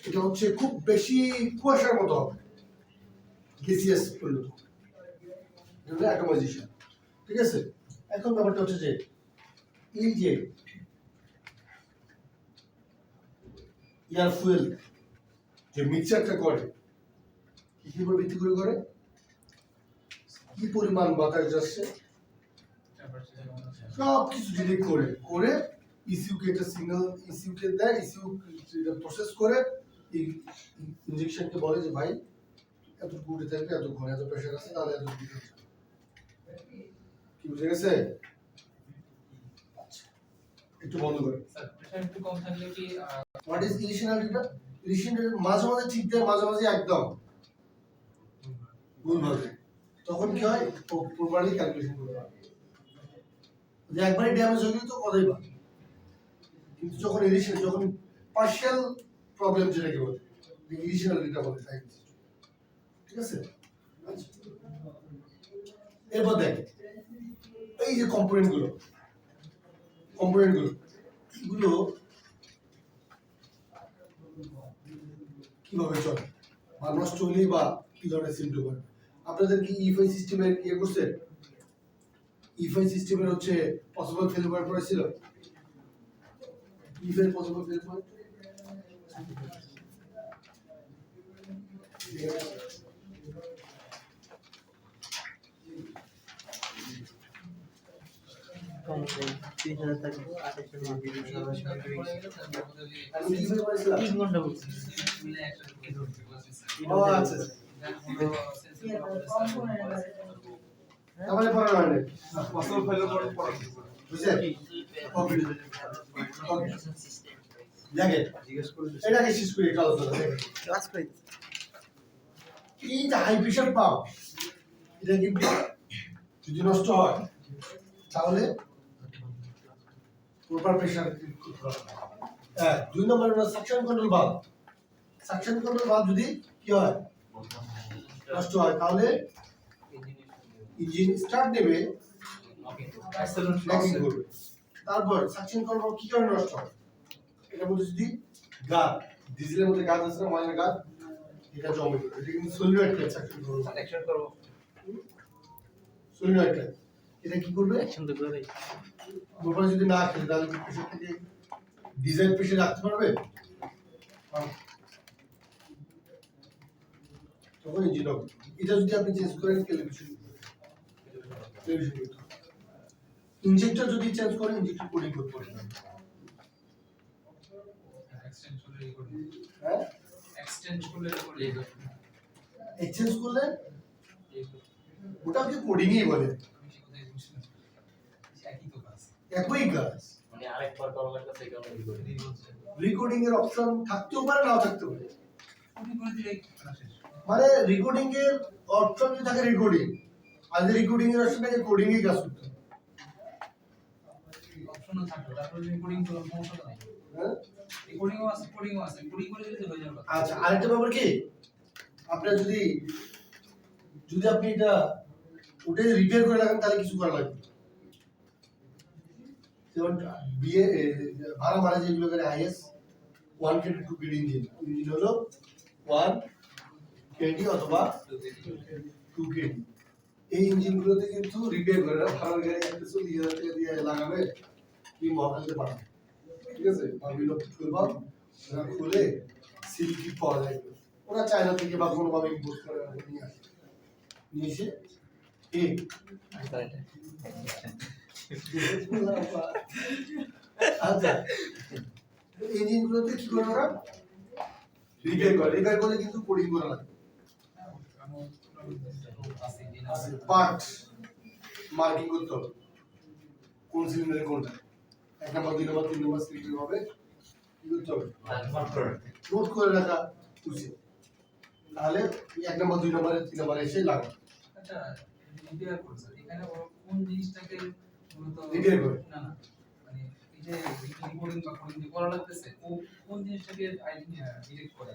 এটা হচ্ছে খুব বেশি কুয়াশার মতো হবে, গ্যাসিয়াস পরিণত, এটা অ্যাটমাইজেশন, ঠিক আছে। এখন ব্যাপারটা হচ্ছে যে এই যে এয়ার ফুয়েল যে মিক্সচারটা করে কি উপর ভিত্তি করে কি পরিমাণ বাতাস যাচ্ছে সব কিছু যদি করে ইসিউ কে একটা সিগন্যাল ইসিউ কে দেয়, ইসিউ এটা প্রসেস করে এই ইনজেকশনকে বলে যে ভাই এত গুড়ে থাকবে, এত ঘন, এত প্রেশার আছে, তাহলে এত দিতে হবে, কি বুঝে গেছে? আচ্ছা একটু বন্ধ করে স্যার প্রেসার একটু কম থাকলে কি হোয়াট ইজ ইলিশনালিটা? ইলিশনাল মাঝে মাঝে ঠিক দেয়, মাঝে মাঝে একদম ভুলভাল দেয়, তখন কি হয় প্রপারলি ক্যালকুলেশন করতে হবে, যে একবারই ড্যামেজ হয়ে গেলে তো কথাই পাবে, কিন্তু যখন ইলিশন যখন পার্শিয়াল প্রবলেম যেটাকে বলে ইলিশনালিটা বলে, ঠিক আছে। আচ্ছা এরপর দেখ এই যে কম্পোনেন্টগুলো এগুলো কিভাবে চলে বা নষ্ট হলেই বা কি ধরনের সিমটম হয়। আপনাদের কি ইফআই সিস্টেমের ইয়ে করছে? ইফআই সিস্টেমের হচ্ছে পসিবল ফেলিওর করেছিল, ইফআই পসিবল ফেলিওর কম নেই 30,000 টাকা 28,000 আমি কি ফেল করেছিলাম? 3 ঘন্টা বলছি। ও আচ্ছা তাহলে পড়া হয় না, মাসল ফেলে পড়ে বুঝছেন? ওকে দেখে জিজ্ঞেস করে এটাকে শেষ করি একটা আলোচনা দেখেন। ক্লাস করে এই যে হাই প্রেশার পাম্প এটা কি যদি নষ্ট হয় তাহলে প্রপার প্রেশার, হ্যাঁ 2 নম্বর হলো সাকশন কন্ট্রোল ভালভ যদি কি হয় নষ্ট হয় তাহলে ইঞ্জিন স্টার্ট নেবে, ল্যাগিং করবে। তারপর সাকশন কন্ট্রোল কি কারণে নষ্ট হয়, এটার মধ্যে যদি গাদ ডিজেলের মধ্যে গাদ আছে না, ময়লার গাদ, এটা জমে যাবে, এটা কিন্তু solenoid type suction control, action করব সলিনয়েড টাইপ, এটা কি করবে অ্যাকশন তো করে মোবাইল যদি না খেলে তাহলে প্রেশার থেকে ডিজাইন প্রেশার রাখতে পারবে, তখন ইঞ্জিন হবে। এটা যদি আপনি চেঞ্জ করেন টেলিভিশন ইনজেক্টর যদি চেঞ্জ করেন ইনজেক্টর কোডিং করতে পারবেন, এক্সচেঞ্জ করলে হ্যাঁ এক্সচেঞ্জ করলে এক্সচেঞ্জ করলে ওটাকে কোডিংই বলে, একই তো কাজ একই কাজ। মানে আরেকবার কলমের কাছে কেমন করে রেকর্ডিং এর অপশন থাকতেও পারে নাও থাকতে পারে, কোডিং করে দিলে কাজ শেষ। মানে রেকর্ডিং এর অপশন যদি থাকে রেকর্ডিং, আর রেকর্ডিং এর অপশন থাকে কোডিং এর কাজ করতে হবে, অপশনও থাকবে, তারপরে রেকর্ডিং করার সমস্যা নাই, হ্যাঁ। রেকর্ডিংও আছে কোডিংও আছে, কোডিং করে দিলে হয়ে যাবে। আচ্ছা আরেকটা ব্যাপার কি আপনার যদি আপনি এটা ওটা রিপেয়ার করে রাখেন তাহলে কিছু করা লাগবে, যেমন বিয়ে ভাড়া ভাড়া যেগুলো করে আইএস 1 কেডি 2 কেডি ইঞ্জিন ইঞ্জিন হলো 1 কেডি অথবা 2 কেডি। এই ইঞ্জিনগুলোতে কিন্তু রিপেয়ার করে না, ভাড়ার গাড়ি একটা 40,000 টাকা দিয়ে লাগাবে কি মহাকালতে পাঠাবে, ঠিক আছে? ভাবিলো খুলবা, ওরা খুলে সিল্কি পাওয়া যায়, ওরা চায়না থেকে বা কোনোভাবে ইম্পোর্ট করে নিয়ে আসে, নিয়ে এসে আচ্ছা ইঞ্জিনগুলোতে কি করে ওরা রিপেয়ার করে কিন্তু কোডিং করা লাগে, পার্ট মার্কিং করতে হবে কোন সিলিন্ডারে কোনটা, 1 নম্বর 2 নম্বর 3 নম্বর সিলিন্ডার হবে কি করতে হবে, নোট করে রাখা উচিত, তাহলে 1 নম্বর 2 নম্বরে 3 নম্বরে এসে লাগে। আচ্ছা রিপেয়ার করছে এখানে ও কোন জিনিসটাকে মূলত রিপেয়ার করে না না মানে এই যে রিপোর্টিং বা কোডিং করা লাগতেছে ও কোন জিনিসটাকে ডিটেক্ট করে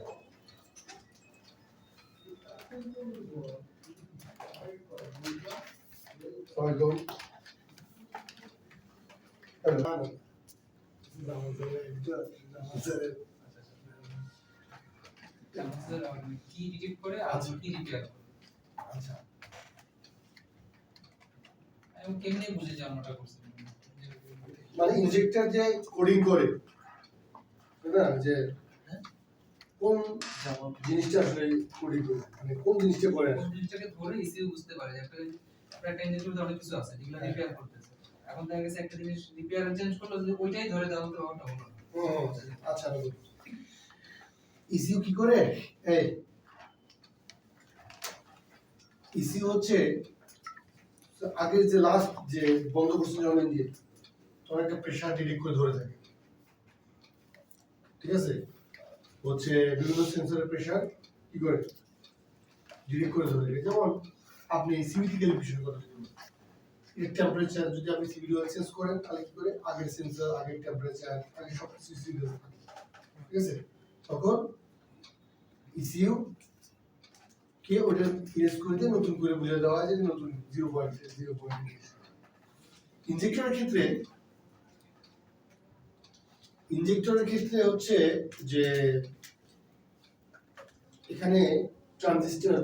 সবাই গো কি ডিটেক্ট করে আর কি রিপেয়ার করে। আচ্ছা আমি কেমনে বুঝে যে আমরা করছি মানে ইনজেক্টর যে কোডিং করে তাই না, যে কোন জিনিসটা আসলে কোডিং করে, মানে কোন জিনিসটা করে কোন জিনিসটাকে ধরে ইসিউ বুঝতে পারে যে একটা ইঞ্জিনের মধ্যে অনেক কিছু আছে যেগুলো রিপেয়ার করতেছে, এখন দেখা গেছে একটা জিনিস রিপেয়ার চেঞ্জ করলো যদি ওইটাই ধরে দেওয়া তো ওটা হলো না। আচ্ছা ইসিউ কি করে, এই ইসিউ হচ্ছে আগের যে লাস্ট যে বন্ধ করছে যখন ইঞ্জিন তখন একটা প্রেসার ডিটেক্ট করে ধরে থাকে, ঠিক আছে? হচ্ছে বিভিন্ন সেন্সরের প্রেসার কি করে ডিটেক্ট করে ধরে থাকে, যেমন আপনি সিভিটি টেলিভিশন কথা বলুন, এর টেম্পারেচার যদি আপনি সিভিটি অয়েল চেঞ্জ করেন তাহলে কি করে আগের সেন্সর আগের টেম্পারেচার আগে সব কিছু সিভিটি থাকে, ঠিক আছে? তখন ইসিউ কে ওটা ইরেজ করে দিয়ে নতুন করে বুঝে দেওয়া হয় যে নতুন 0.0. ইনজেক্টরের ক্ষেত্রে হচ্ছে যে এখানে ট্রানজিস্টর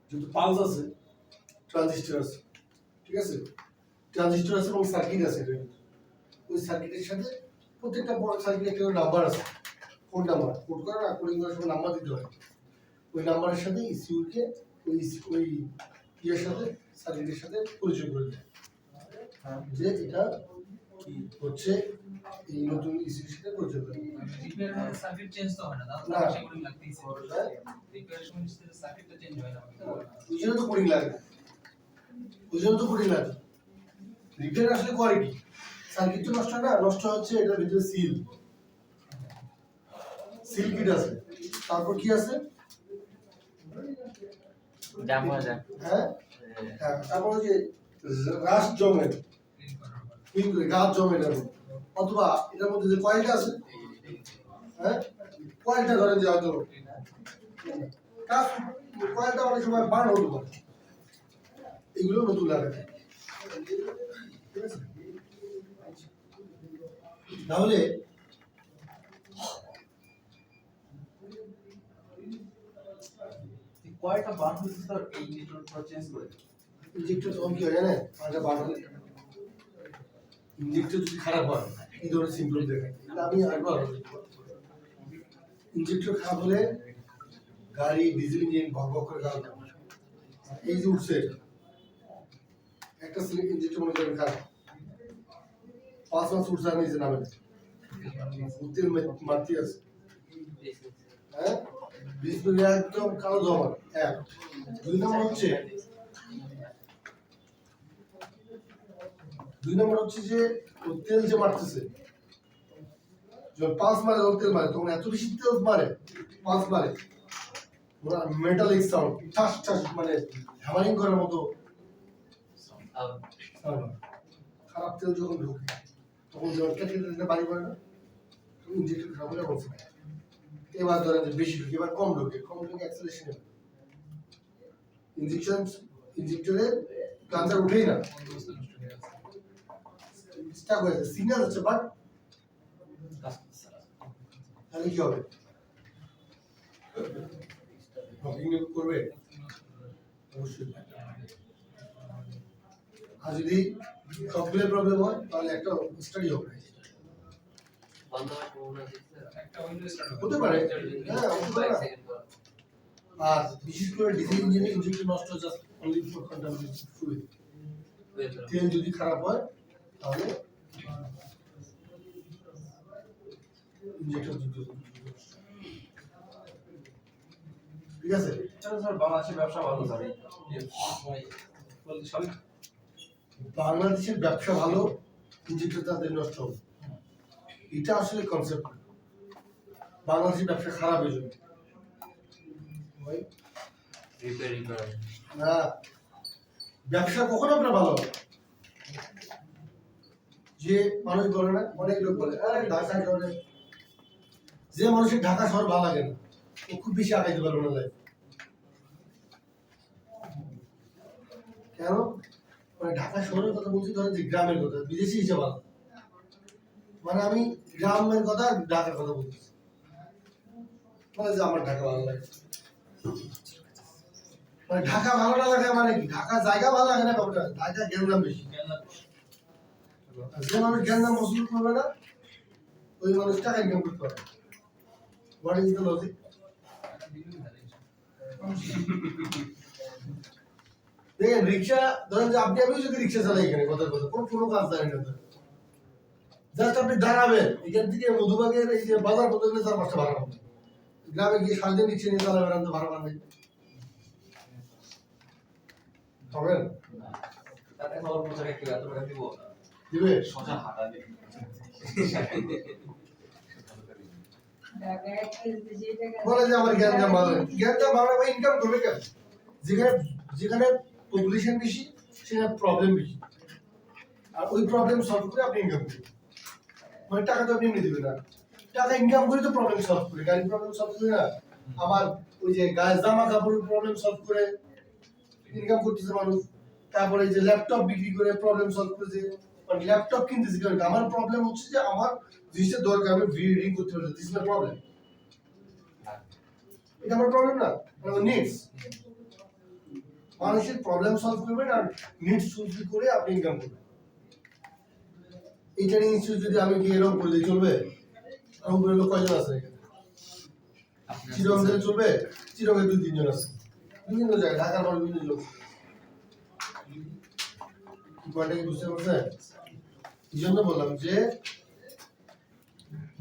যেহেতু পালস আছে, ট্রানজিস্টর আছে, ঠিক আছে? ট্রানজিস্টর আছে এবং সার্কিট আছে, ওই সার্কিটের সাথে প্রত্যেকটা বড় সার্কিট একটা নাম্বার আছে, কোড নাম্বার, কোড করার আর কোডিং করার সময় নাম্বার দিতে হয়, ওই নাম্বারের সাথে ইসিউকে ওই ইয়ের সাথে সার্কিটের সাথে পরিচয় করে দেয় যে এটা কি হচ্ছে এই নতুন ইসিউর সাথে পরিচয় করে দেয়। রিপেয়ার সার্কিট চেঞ্জ তো হয় না দাদা না। সেগুলো লাগতেইছে রিপেয়ার সময় সার্কিটটা চেঞ্জ হয় না ওই জন্য তো কোডিং লাগে, রিপেয়ার আসলে করে কি, সার্কিট তো নষ্ট হয় না, নষ্ট হচ্ছে এটার ভিতরে সিল কিট আছে, তারপর কি আছে, জাম হয়ে যায়। হ্যাঁ হ্যাঁ, তারপর ওই যে রাশ জমে, গাছ জমে এটার মধ্যে, অথবা এটার মধ্যে যে কয়েলটা আছে, হ্যাঁ কয়েলটা ধরেন যে হয়তো কাজ, কয়েলটা অনেক সময় বার্ন হতে পারে, এগুলো নতুন লাগে, ঠিক আছে? তাহলে কয়টা বার হচ্ছে স্যার এই নেটওয়ার্কটা চেঞ্জ করে ইনজেক্টর তখন কি হয় জানেন, পাঁচটা বার্ন হলে ইনজেক্টর যদি খারাপ হয় এই ধরনের সিম্পটম দেখায়, আমি একবার ইনজেক্টর খারাপ হলে গাড়ি ডিজেল ইঞ্জিন ভক ভক করে গাড়ি, এই যে উঠছে একটা ইনজেক্টর মনে করেন খারাপ 5 মাস উঠছে, আমি যে নামে তেল মারতে আছে, হ্যাঁ ডিসপ্লে একদম কালো ধোয়া, এক 2 নম্বর হচ্ছে যে ও তেল যে মারতেছে, যখন পালস মারে তখন তেল মারে, তখন এত বেশি তেল মারে পালস মারে ওরা মেটালিক সাউন্ড ঠাস ঠাস, মানে হ্যামারিং করার মতো সাউন্ড, খারাপ তেল যখন ঢোকে তখন যখন কেটে বাড়ি পড়ে না, ইঞ্জেক্টর খারাপ হলে অবস্থা, এবার ধরেন যে বেশি ঢুকে এবার কম ঢোকে অ্যাক্সেলারেশন, ইঞ্জেক্টরে কাঁচা উঠেই না, স্টাক হয়েছে, সিগন্যাল হচ্ছে বাট তাহলে কি হবে? ইগনোর করবে অবশ্যই। আর যদি সবগুলো প্রবলেম হয় তাহলে একটা স্টাডি হবে। বন্ধ হয় কোন আছে একটা উইন্ডো স্টার্ট হতে পারে, হ্যাঁ হতে পারে। আর বিশেষ করে ডিজেল ইঞ্জিনে ইঞ্জিনটা নষ্ট হয়ে যায় অনলি ফর কন্টামিনেটেড ফ্লুইড। তেল যদি খারাপ হয় তাহলে ইঞ্জেক্টর যুদ্ধ। ঠিক আছে, স্যার বাংলাদেশের ব্যবসা ভালো স্যার সবই বাংলাদেশের ব্যবসা ভালো, ইঞ্জেক্টর তাদের নষ্ট হবে, এটা আসলে কনসেপ্ট। বাংলাদেশের ব্যবসা খারাপ হয়ে যাবে রিপেয়ারিং করা না, ব্যবসা কখনো আপনার ভালো হবে। যে মানুষ বলে না, অনেক লোক বলে আরে ঢাকা শহরে, যে মানুষের ঢাকা শহর ভালো লাগে না ও খুব বেশি আগাইতে পারবে না লাইফ। কেন? মানে ঢাকা শহরের কথা বলছি, ধরেন যে গ্রামের কথা, বিদেশি হিসেবে ভালো। মানে আমি গ্রামের কথা ঢাকার কথা বলছি, মানে যে আমার ঢাকা ভালো লাগে। মানে ঢাকা ভালো না লাগে মানে কি, ঢাকা জায়গা ভালো লাগে না, ব্যাপারটা ঢাকা গ্যাঞ্জাম বেশি। আর যে মানুষ গ্যাঞ্জাম পছন্দ করবে না ওই মানুষ টাকা ইনকাম করতে পারে। What is the logic? দেখেন রিক্সা, ধরেন যে আপনি আমি যদি রিক্সা চালাই এখানে কথা কোনো কাজ জানি না, জাস্ট আপনি দাঁড়াবেন এখান থেকে মধুবাগের এই যে বাজার পর্যন্ত গেলে 4-5টা ভাড়া পাবেন। গ্রামে গিয়ে সারাদিন রিক্সা নিয়ে চালাবেন, আমি তো ভাড়া পাবেন পাবেন তাতে খবর পৌঁছাকে কেউ এত টাকা দিব দিবে। সোজা হাঁটা দিবে ঢাকায় যে টাকা বলে যে আমার গ্যাঞ্জাম ভালো, গ্যাঞ্জাম ভালো ভাই ইনকাম করবে কেন? যেখানে যেখানে পপুলেশন বেশি সেখানে প্রবলেম বেশি, আর ওই প্রবলেম সলভ করে আপনি ইনকাম করবেন। মানে টাকা তো আপনি এমনি দিবেন না, টাকা ইনকাম করে তো প্রবলেম সলভ করে, গাড়ির প্রবলেম সলভ করে না, আবার ওই যে গায়ের জামা কাপড়ের প্রবলেম সলভ করে ইনকাম করতেছে মানুষ। তারপরে এই যে ল্যাপটপ বিক্রি করে প্রবলেম সলভ করেছে, মানে ল্যাপটপ কিনতেছে কারণ আমার প্রবলেম হচ্ছে যে আমার জিনিসটা দরকার, আমি রিডিং করতে পারছি, দিস ইজ মাই প্রবলেম। এটা আমার প্রবলেম না, আমার নিডস। মানুষের প্রবলেম সলভ করবেন আর নিডস ফুলফিল করে আপনি ইনকাম করবেন। এই ট্রেনিং ইনস্টিটিউট যদি আমি কি এরকম করে দিই চলবে? এরকম করে লোক কয়জন আছে এখানে? চিরং থেকে চলবে? চিরং এর 2-3 জন আছে, বিভিন্ন জায়গায়, ঢাকার মানুষ বিভিন্ন লোক। কি পয়েন্টটা কি বুঝতে পারছেন? এই জন্য বললাম যে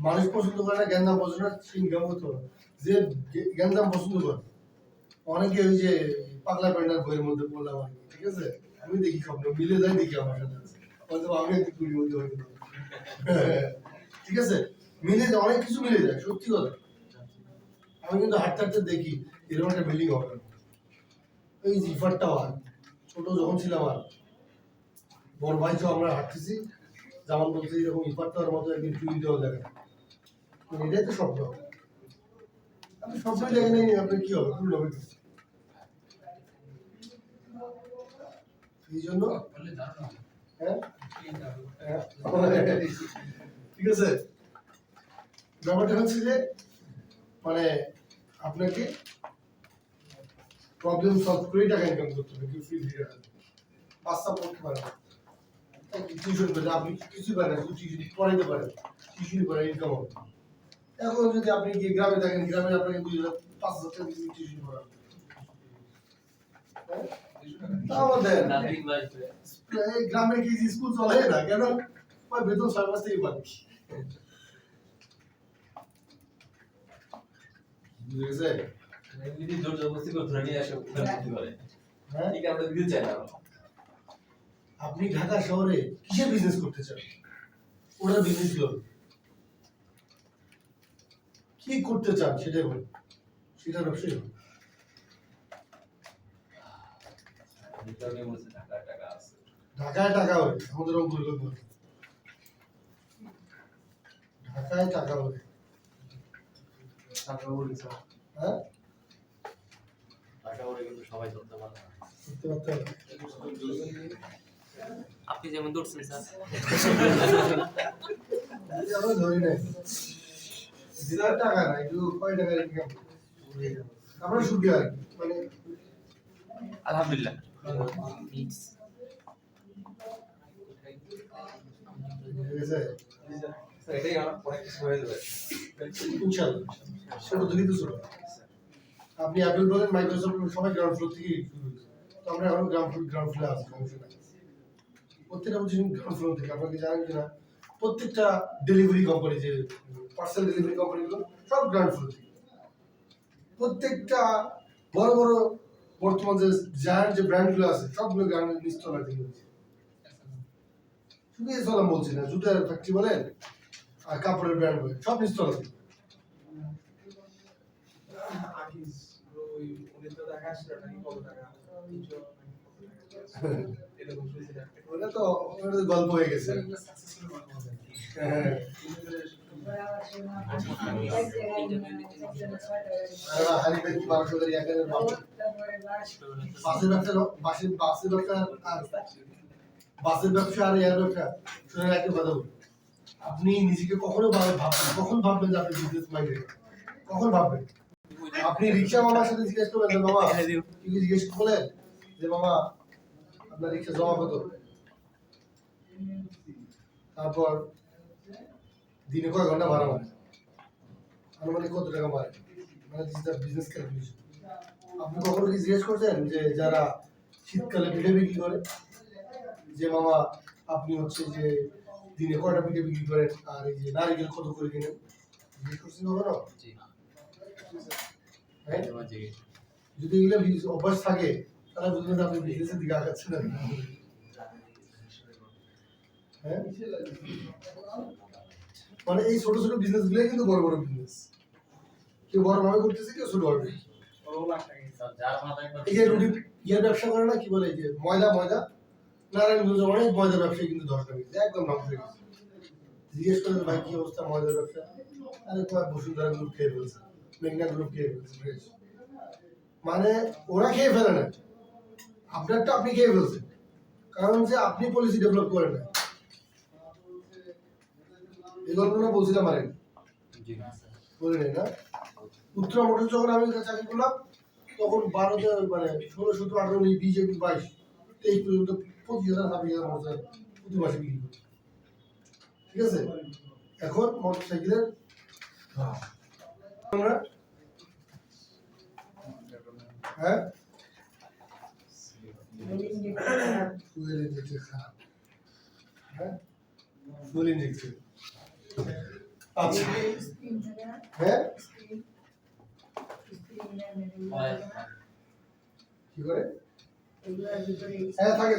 মানুষ পছন্দ করে না, গ্যাঞ্জাম পছন্দ না, ইনকাম করতে হবে। যে গ্যাঞ্জাম পছন্দ করে অনেকে ওই যে পাগলা পেন্ডার বইয়ের মধ্যে পড়লাম আর কি, ঠিক আছে, আমি দেখি স্বপ্ন মিলে যায়, দেখি আমার সাথে হয়তো আমি একটু কুড়ির মধ্যে হয়তো ঠিক আছে, মিলে যায়, অনেক কিছু মিলে যায়, সত্যি কথা। আমি কিন্তু হাঁটতে হাঁটতে দেখি এরকম একটা বিল্ডিং হবে, এই জিফার টাওয়ার, ছোট যখন ছিলাম আর বড় ভাই তো আমরা হাঁটতেছি, যেমন বলছে এরকম ইফার টাওয়ার মতো একদিন টুইন টাওয়ার দেখা, এটাই তো স্বপ্ন। আপনি স্বপ্নই দেখে নেই, আপনি কি হবে, ভুল হবে। এই জন্য বললে দারুণ হবে। হ্যাঁ ঠিক আছে, ব্যাপারটা হচ্ছে যে মানে আপনাকে প্রবলেম সলভ করে টাকা ইনকাম করতে হবে। কেউ ফ্রি দিয়ে রাখবে, বাচ্চা পড়তে পারে না, টিউশন করে আপনি কিছু পারেন না, শুধু টিউশন পড়াইতে পারেন, টিউশন করে ইনকাম হবে। এখন যদি আপনি গিয়ে গ্রামে থাকেন, গ্রামে আপনাকে 5,000 টাকা টিউশন পড়ান, তাও দেন। নাতিন ভাই এই গ্রামে কি স্কুল চলে না কেন? ওই বেতন 6 মাস থেকে পাবে, বুঝেছে? এমনি জোর জবরদস্তি করে ধরে নিয়ে আসে উদ্ধার করতে পারে হ্যাঁ, ঠিক আমরা দিতে চাই না। আপনি ঢাকা শহরে কিসের বিজনেস করতে চান? ওরা বিজনেস করবে, কি করতে চান সেটাই বলুন, সেটা ব্যবসায়ী হবে। ভিতরে বলছে টাকা টাকা আছে ঢাকায় টাকা হবে, আমাদের রংপুর লোক বলে ঢাকায় টাকা হবে। টাকা বলছে হ্যাঁ, টাকা ওরে কিন্তু সবাই ধরতে পারে না। করতে পারতে হবে। আপনি যেমন দৌড়ছেন স্যার আমরা ধরি নাই দিলার টাকা না একটু কয় টাকা ইনকাম আমরা সুখী আর কি। মানে আলহামদুলিল্লাহ ঠিক আছে এটাই আমার অনেক কিছু হয়ে যাবে ইনশাআল্লাহ ছোট থেকে তো ছোট আপনি অ্যাপল বলেন মাইক্রোসফট সবাই গ্রাউন্ড ফ্লোর থেকেই শুরু হয়েছে তো আমরা এখন গ্রাউন্ড ফ্লোরে আছি সমস্যা নাই প্রত্যেকটা পজিশন গ্রাউন্ড ফ্লোর থেকে আপনাকে জানেন কিনা প্রত্যেকটা ডেলিভারি কোম্পানি যে পার্সেল ডেলিভারি কোম্পানিগুলো সব গ্রাউন্ড ফ্লোর থেকে প্রত্যেকটা বড় বড় বর্তমান যে জায়ান্ট যে ব্র্যান্ডগুলো আছে সবগুলো গ্রাউন্ড নিচতলা থেকে হয়েছে শুধু এই চলা বলছি না জুতার ফ্যাক্টরি বলেন আর কাপড়ের ব্র্যান্ড বলেন সব নিচতলা থেকে ওটা তো গল্প হয়ে গেছে হ্যাঁ হারিবে কি 1200 টাকা এখানে বাসের ব্যবসা বাসের ব্যবসা আর বাসের ব্যবসা আর এয়ার ব্যবসা শুনে একটা কথা বলি আপনি নিজেকে কখনো ভাববেন কখন ভাববেন যে আপনি বিজনেস মাইন্ডেড কখন ভাববেন আপনি রিক্সা মামার সাথে জিজ্ঞেস করবেন যে মামা কি জিজ্ঞেস করলেন যে মামা আপনার রিক্সা জমা কত তারপর দিনে কয় ঘন্টা ভাড়া মারে আনুমানিক কত টাকা মারে মানে দিস দ্য বিজনেস ক্যালকুলেশন আপনি কখনো কি জিজ্ঞেস করছেন যে যারা শীতকালে পিঠে বিক্রি করে যে মামা আপনি হচ্ছে যে দিনে কয়টা পিঠে বিক্রি করেন আর এই যে নারিকেল কত করে কিনেন জিজ্ঞেস করছেন কখনো জি হ্যাঁ জি যদি এগুলো অভ্যাস থাকে তাহলে বুঝবেন আপনি বিজনেসের দিকে আগাচ্ছেন না হ্যাঁ মানে এই ছোট ছোট বিজনেস গুলোই কিন্তু বড় বড় বিজনেস কেউ বড় ভাবে করতেছে কেউ ছোট ভাবে যার মাথায় এই যে রুটি ইয়ের ব্যবসা করে না কি বলে এই যে ময়দা নারায়ণগঞ্জে অনেক ময়দা ব্যবসায়ী কিন্তু ধরা গেছে একদম নাম হয়ে গেছে জিজ্ঞেস করে ভাই কি অবস্থা ময়দার ব্যবসা আরে তোমার বসুন্ধরা গ্রুপ খেয়ে ফেলছে মেঘনা গ্রুপ খেয়ে ফেলছে মানে ওরা খেয়ে ফেলে না আপনারটা আপনি খেয়ে ফেলছেন কারণ যে আপনি পলিসি ডেভেলপ করেন না এই গল্পটা বলছিলাম আর জি বলে নেই না উত্তরা মোটর যখন আমি চাকরি করলাম তখন 12তে মানে 16, 17, 18, 19, 20, 21, 22, 23 পর্যন্ত 25,000 26,000 মোটর প্রতি মাসে বিক্রি করি ঠিক আছে এখন মোটর সাইকেলের আমরা হ্যাঁ ফুয়েল ইঞ্জেকশন খারাপ হ্যাঁ ফুয়েল ইঞ্জেকশন আচ্ছা হ্যাঁ কি করে হ্যাঁ থাকে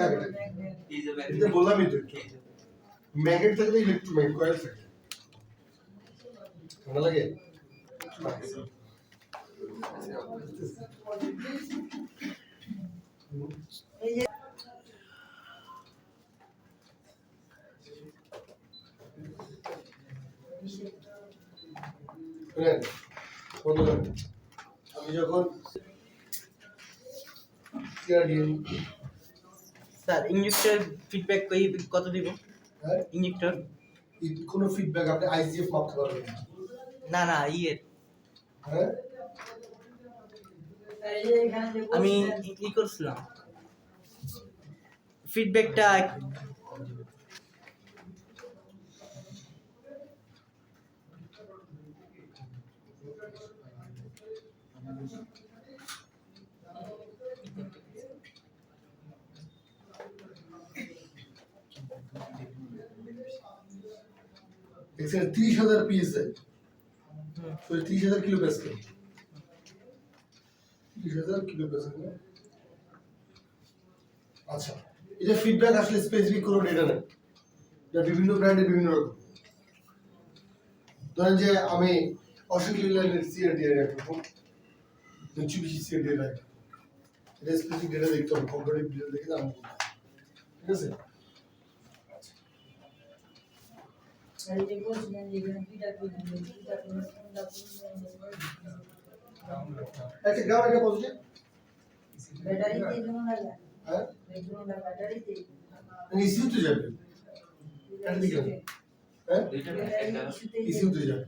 এটা বললামই তো ম্যাগনেট থাকলে ইলেকট্রোম্যাগনেট কয়েল থাকে ভালো লাগে আমি যখন স্যার ইঞ্জেক্টর ফিডব্যাক কত দিব হ্যাঁ ইঞ্জেক্টর কোনো ফিডব্যাক আপনি আইজিএফ মাপতে পারবেন না না ইয়ের হ্যাঁ আমি ই করছিলাম ফিডব্যাকটা এখানে 30,000 PSI 30,000 kilo Pascal 30,000 kilo Pascal আচ্ছা এটা ফিডব্যাক আসলে স্পেসিফিক কোনো ডেটা নেই এটা বিভিন্ন ব্র্যান্ডের বিভিন্ন রকম ধরেন যে আমি অশোক লিল্যান্ডের সিআরডিআই রাখবো মিচুবিশি সিআরডিআই রাখবো এটা স্পেসিফিক ডেটা দেখতে হবে কম্পারেটিভ ডেটা দেখে দাম বলতে হবে। ঠিক আছে একটা গ্রাম একটা পজিটিভ ব্যাটারিতে হ্যাঁ ব্যাটারিতে ইসিউ তো যাবে এটা দিকে হ্যাঁ ইসিউ তো যাবে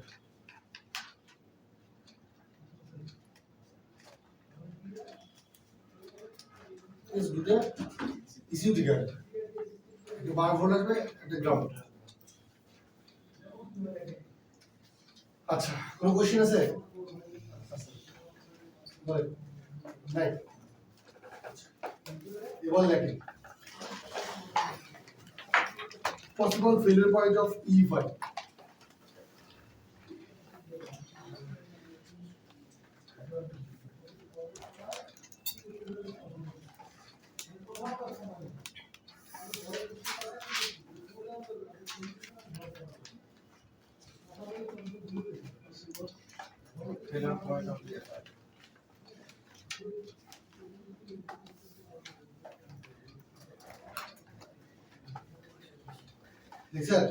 इस गुटे इसी दिखा है एक बार वोल्टेज में एक ग्राउंड अच्छा কোনো কোশ্চেন আছে বল নাই এবার দেখি possible failure point of E5 failure point of E5 লিখছেন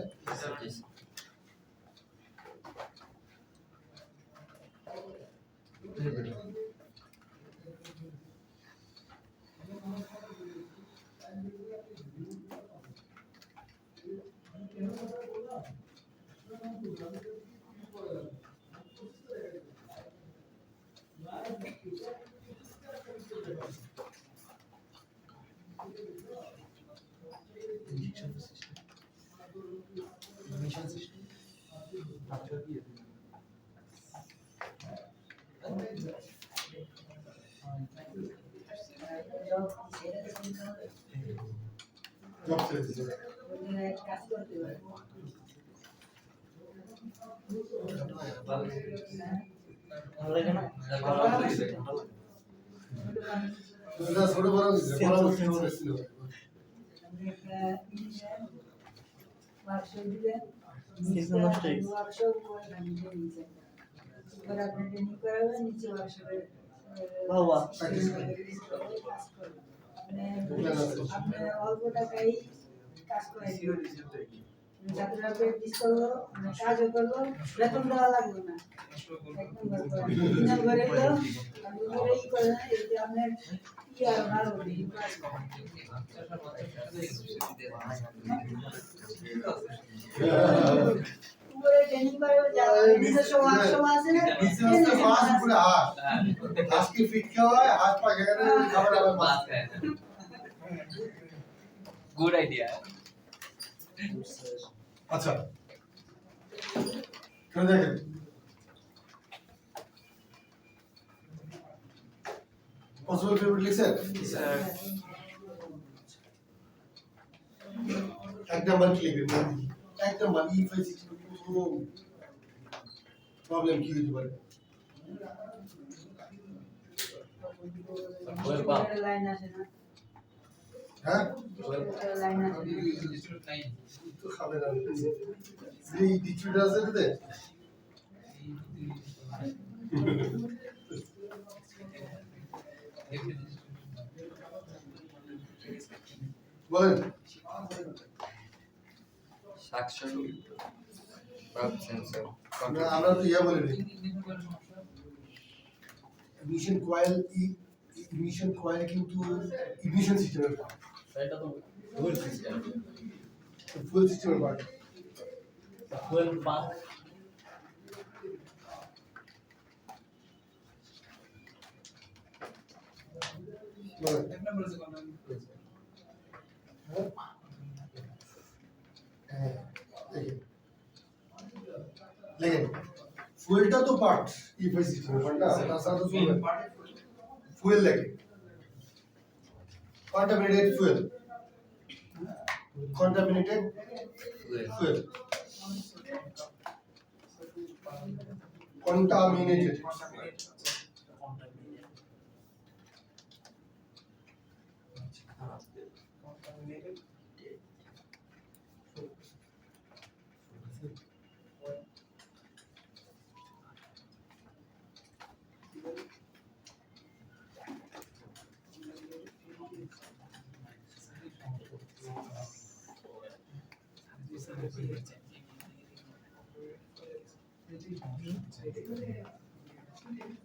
জব ছেড়ে দিয়েছে কাজ করতে পারে ভালো লাগে না এটা ছোট বড় দিছে বড় বড় ছিল ওয়ার্কশপ দিলে সিজন নষ্ট হয়ে গেছে। ওয়ার্কশপ করে নিচে নিচে এবার আপনি ট্রেনিং করাবেন নিচে ওয়ার্কশপে বাবা আপনি অল্প টাকায় কাজ করে ছাত্ররা প্র্যাকটিস করলো মানে কাজও করলো বেতন দেওয়া লাগবে না একদম ঘরে এলো আপনি ঘরে ই করে এতে আপনার কি আর ভালো কাজ উপরে ট্রেনিং করে যারা নিজস্ব ওয়ার্কশপ আছে বিজনেস ফাস্ট পুরো হাত আজকে ফিট খাওয়া হয় হাত পা গেলে খাবার আবার মাছ गुड आइडिया আচ্ছা কেন দেখেন পসিবল ফেভারিট লিখছেন এক নাম্বার কি লিখবেন এক নাম্বার E5 প্রবলেম কি হতে পারে লাইন আছে না হ্যাঁ লাইন আছে তো খাবে না এই ডিস্ট্রিবিউটর আছে এটাতে বলেন সাকশন পাব সেন্সর আমরা তো ইয়া বলি ইগনিশন কয়েল কিন্তু ইগনিশন সিস্টেমের পার্ট এটা তো ফুল সিস্টেম ফুল সিস্টেমের পার্ট ফুল পাক বলেন এক নম্বর আছে কোনটা হ্যাঁ দেখেন দেখেন ফুয়েলটা তো পার্ট E5 সিস্টেমের পার্ট না তাছাড়া তো চলবে ফুয়েল লাগে contaminated fuel contaminated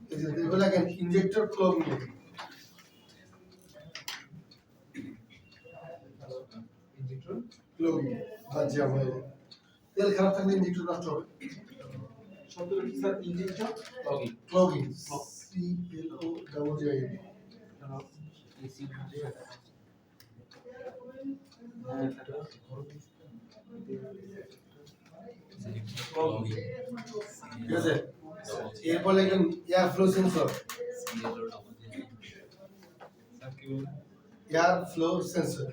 They were like an injector clogging. ক্লোগিং বা জ্যাম হয়ে যায়। তেল খারাপ থাকলে ইঞ্জিনটা নষ্ট হবে। শব্দটা কি স্যার? ইঞ্জিনটা লগিং। ক্লোগিং CLOGING এসি ঠিক আছে। এরপর লিখেন air flow sensor. Air flow sensor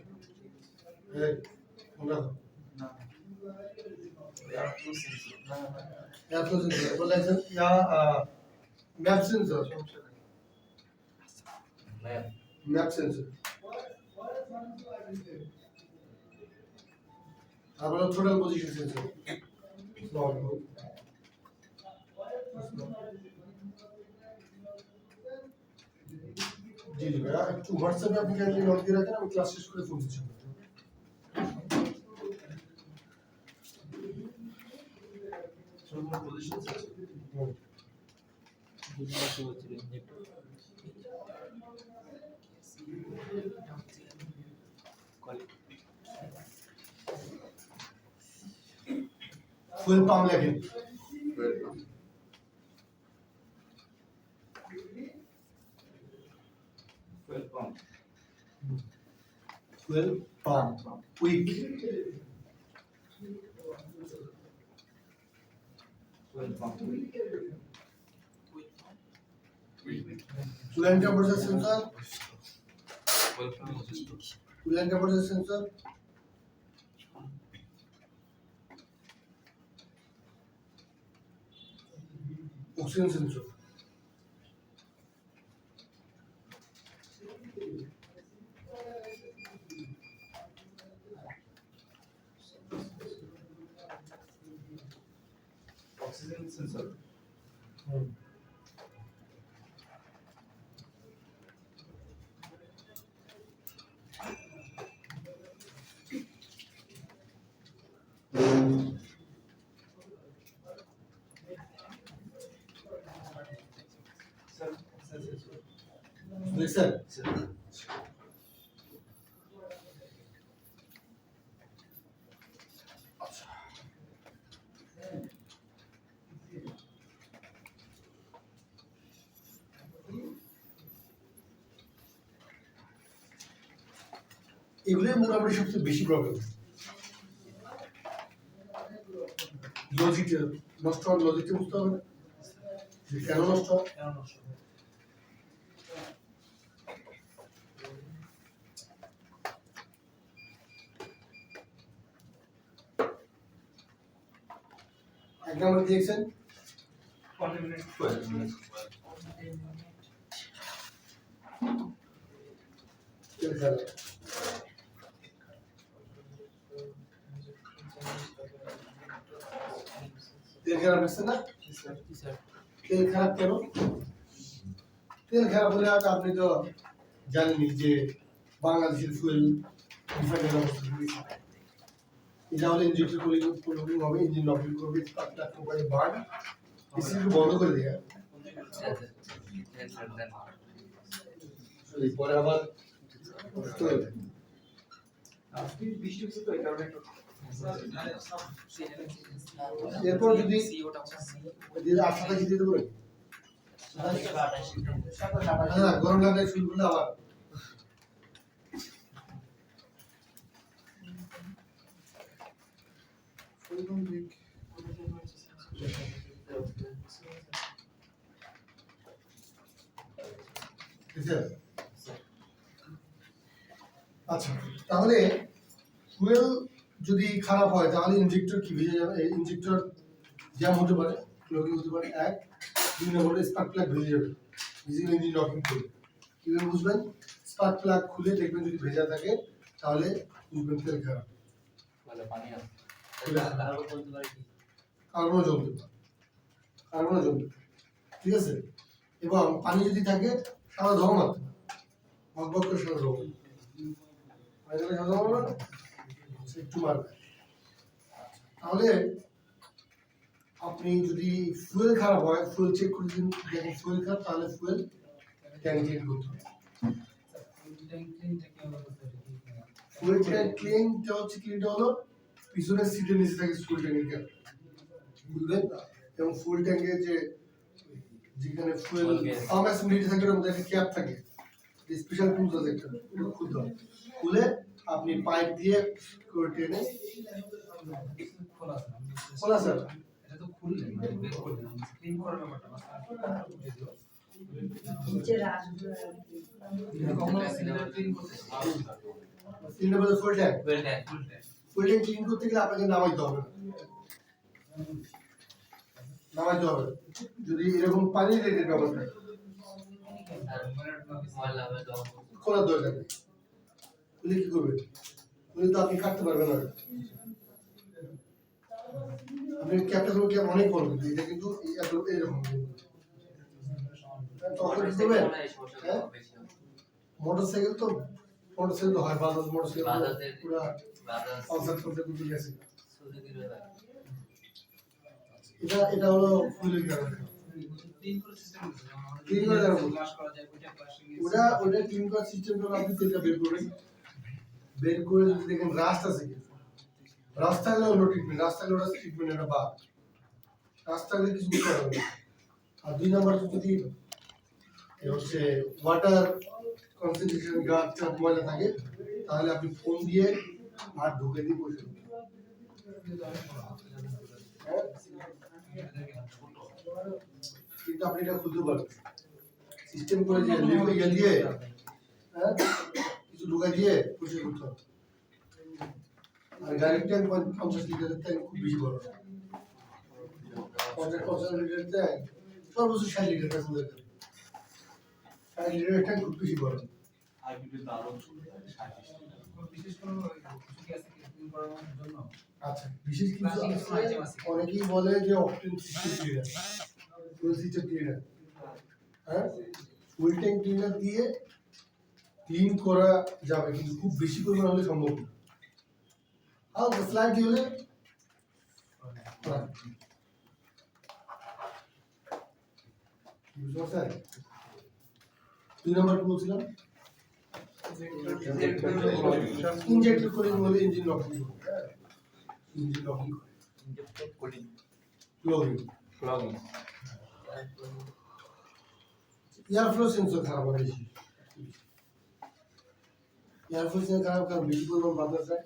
মনে রাখো। এয়ার ফ্লো সেন্সর এরপর লিখেন ম্যাপ সেন্সর। ম্যাপ সেন্সর তারপরে থ্রোটল পজিশন সেন্সর। জি জি ভাইয়া, একটু হোয়াটসঅ্যাপে আপনি কাইন্ডলি নোট দিয়ে রাখেন, আমি ক্লাস শেষ করে ফোন দিচ্ছি। ফুয়েল পাম্প লেখেন। Fuel pump. Fuel pump weak. Fuel pump. Coolant temperature sensor. Coolant temperature sensor. Oxygen sensor. Oxygen sensor. Sir sensor. Listen. এগুলোই মোটামুটি সবচেয়ে বেশি প্রবলেম। লজিক নষ্ট হওয়ার লজিকটা বুঝতে হবে না যে কেন নষ্ট হয়। এক নম্বর দিয়েছেন তেল খারাপ। তেল খারাপ হচ্ছে না? তেল খারাপ কেন? তেল খারাপ হলে হয়তো আপনি তো জানেনই যে বাংলাদেশের ফুয়েল রিফাইনারি অবস্থা খুবই খারাপ। এটা হলে ইঞ্জিনটা কুলিং হবে, ইঞ্জিন নকল করবে, তারপরে মোবাইল বার্ন এসি বন্ধ করে দেয়। পরে আবার বৃষ্টি হচ্ছে তো এই কারণে একটু এরপর যদি আটটা কি দিতে পারে? হ্যাঁ, গরম লাগলে শুরু করলে আবার আচ্ছা, তাহলে ফুয়েল যদি খারাপ হয় তাহলে ইনজেক্টর কি ভিজে যাবে? ইনজেক্টর জ্যাম হতে পারে, ক্লগিং হতে পারে। এক, দুই নম্বরে স্পার্ক প্লাগ ভিজে যাবে, ভিজে ইঞ্জিন লকিং করবে। কিভাবে বুঝবেন? স্পার্ক প্লাগ খুলে দেখবেন যদি ভেজা থাকে তাহলে বুঝবেন তেল খারাপ। পানি আছে কার্বনও জ্বলতে পারে, কার্বনও জ্বলতে পারে, ঠিক আছে। এবং পানি যদি থাকে সাদা ধোঁয়া মারতে পারে, বক করে সাদা ধোঁয়া সাদা ধোঁয়া না একটু মারবে। তাহলে আপনি যদি ফুয়েল খারাপ হয়, ফুয়েল চেক করে দিন, দেখেন ফুয়েল খারাপ, তাহলে ফুয়েল ট্যাঙ্ক ক্লিন করতে হবে। ফুয়েল ট্যাঙ্ক ক্লিনটা হচ্ছে ক্লিনটা হলো পিছনের সিটের নিচে থাকে ফুয়েল ট্যাঙ্কের ক্যাপ, বুঝলেন? এবং ফুয়েল ট্যাঙ্কের যে যেখানে ফুয়েল পাম্প অ্যাসেম্বলি থাকে ওর মধ্যে একটা ক্যাপ থাকে, স্পেশাল টুলস আছে একটা, ওটা খুলতে হয়। খুলে আপনি পাইপ দিয়ে করে টেনে খোলা আছে না? খোলা স্যার। এটা তো খুললেন মানে বের করলেন, ক্লিন করার ব্যাপারটা মাস্টার বুঝে দিও। নিচে রাখবে আর কি। এরকম সিলিন্ডার ক্লিন করতে তিন নম্বরে fuel tank, full tank fuel tank clean করতে গেলে আপনাকে নামাইতে হবে, নামাইতে হবে। যদি এরকম পানি রেটের ব্যবস্থা থাকে, ময়লা হবে তো খোলার দরকার নেই। খুলে কি করবে? খুলে তো আপনি কাটতে পারবেন না। আপনি ক্যাপটা করবেন, ক্যাপ অনেক বড়, কিন্তু এটা কিন্তু এরকম তখন কি করবেন? হ্যাঁ? মোটরসাইকেল তো হয়, বাজাজ মোটরসাইকেল বাজাজের পুরা বাজাজ পালসার গুলো গেছে। সুজুকির ব্যাপার। এটা হলো ফুলের কারণে। ক্লিন করে সিস্টেম আছে Clean করে দেবো। ক্লাস করা যায় ওইটা ক্লাসিং ওটা ক্লিন করার সিস্টেমটা আপনি তেলটা বের করবেন, বের করে যদি দেখেন রাস্ট আছে কি, রাস্ট থাকলে অন্য ট্রিটমেন্ট, রাস্ট থাকলে ওটা ট্রিটমেন্ট এটা বাদ, রাস্ট থাকলে কিছু করতে হবে না। আর দুই নাম্বার যদি হচ্ছে ওয়াটার কনসেন্ট্রেশন গাছ ময়লা থাকে, তাহলে আপনি ফোন দিয়ে আর ঢুকে দিয়ে বসে দেবেন। হ্যাঁ? কিন্তু আপনি এটা খুলতে পারবেন সিস্টেম করে, যে লিকুইড দিয়ে হ্যাঁ কিছু ঢুকা দিয়ে পরিষ্কার করতে হবে। আর গাড়ির ট্যাঙ্ক 50 লিটারের ট্যাঙ্ক খুব বেশি বড়, 50 লিটারের ট্যাঙ্ক সর্বোচ্চ 60 লিটার প্যাসেঞ্জার, 60 লিটারের ট্যাঙ্ক খুব বেশি বড়। আইপিটি তো আরো ছোট, 60 বিশেষ কোনো কিছু কি আছে ক্লিন করার জন্য আচ্ছা, বিশেষ কিছু Plastic এর কোনো item আছে, আছে? অনেকেই বলে যে octane system cleaner, fuel system cleaner, হ্যাঁ ফুয়েল ট্যাঙ্ক ক্লিনার দিয়ে ক্লিন করা যাবে, কিন্তু খুব বেশি পরিমাণ হলে সম্ভব না। হালকা স্লাইড হলে বুঝতে পারছেন? 2 নাম্বার কি বলছিলাম? ইনজেক্টর করে বলে ইঞ্জিন লকিং, ইঞ্জিন লকিং করে ক্লগিং, এয়ার ফ্লো সেন্সর খারাপ হয় বেশি, এয়ার ফ্লো সেন্সর খারাপ কারণ বেশি পরিমাণ বাতাস যায়,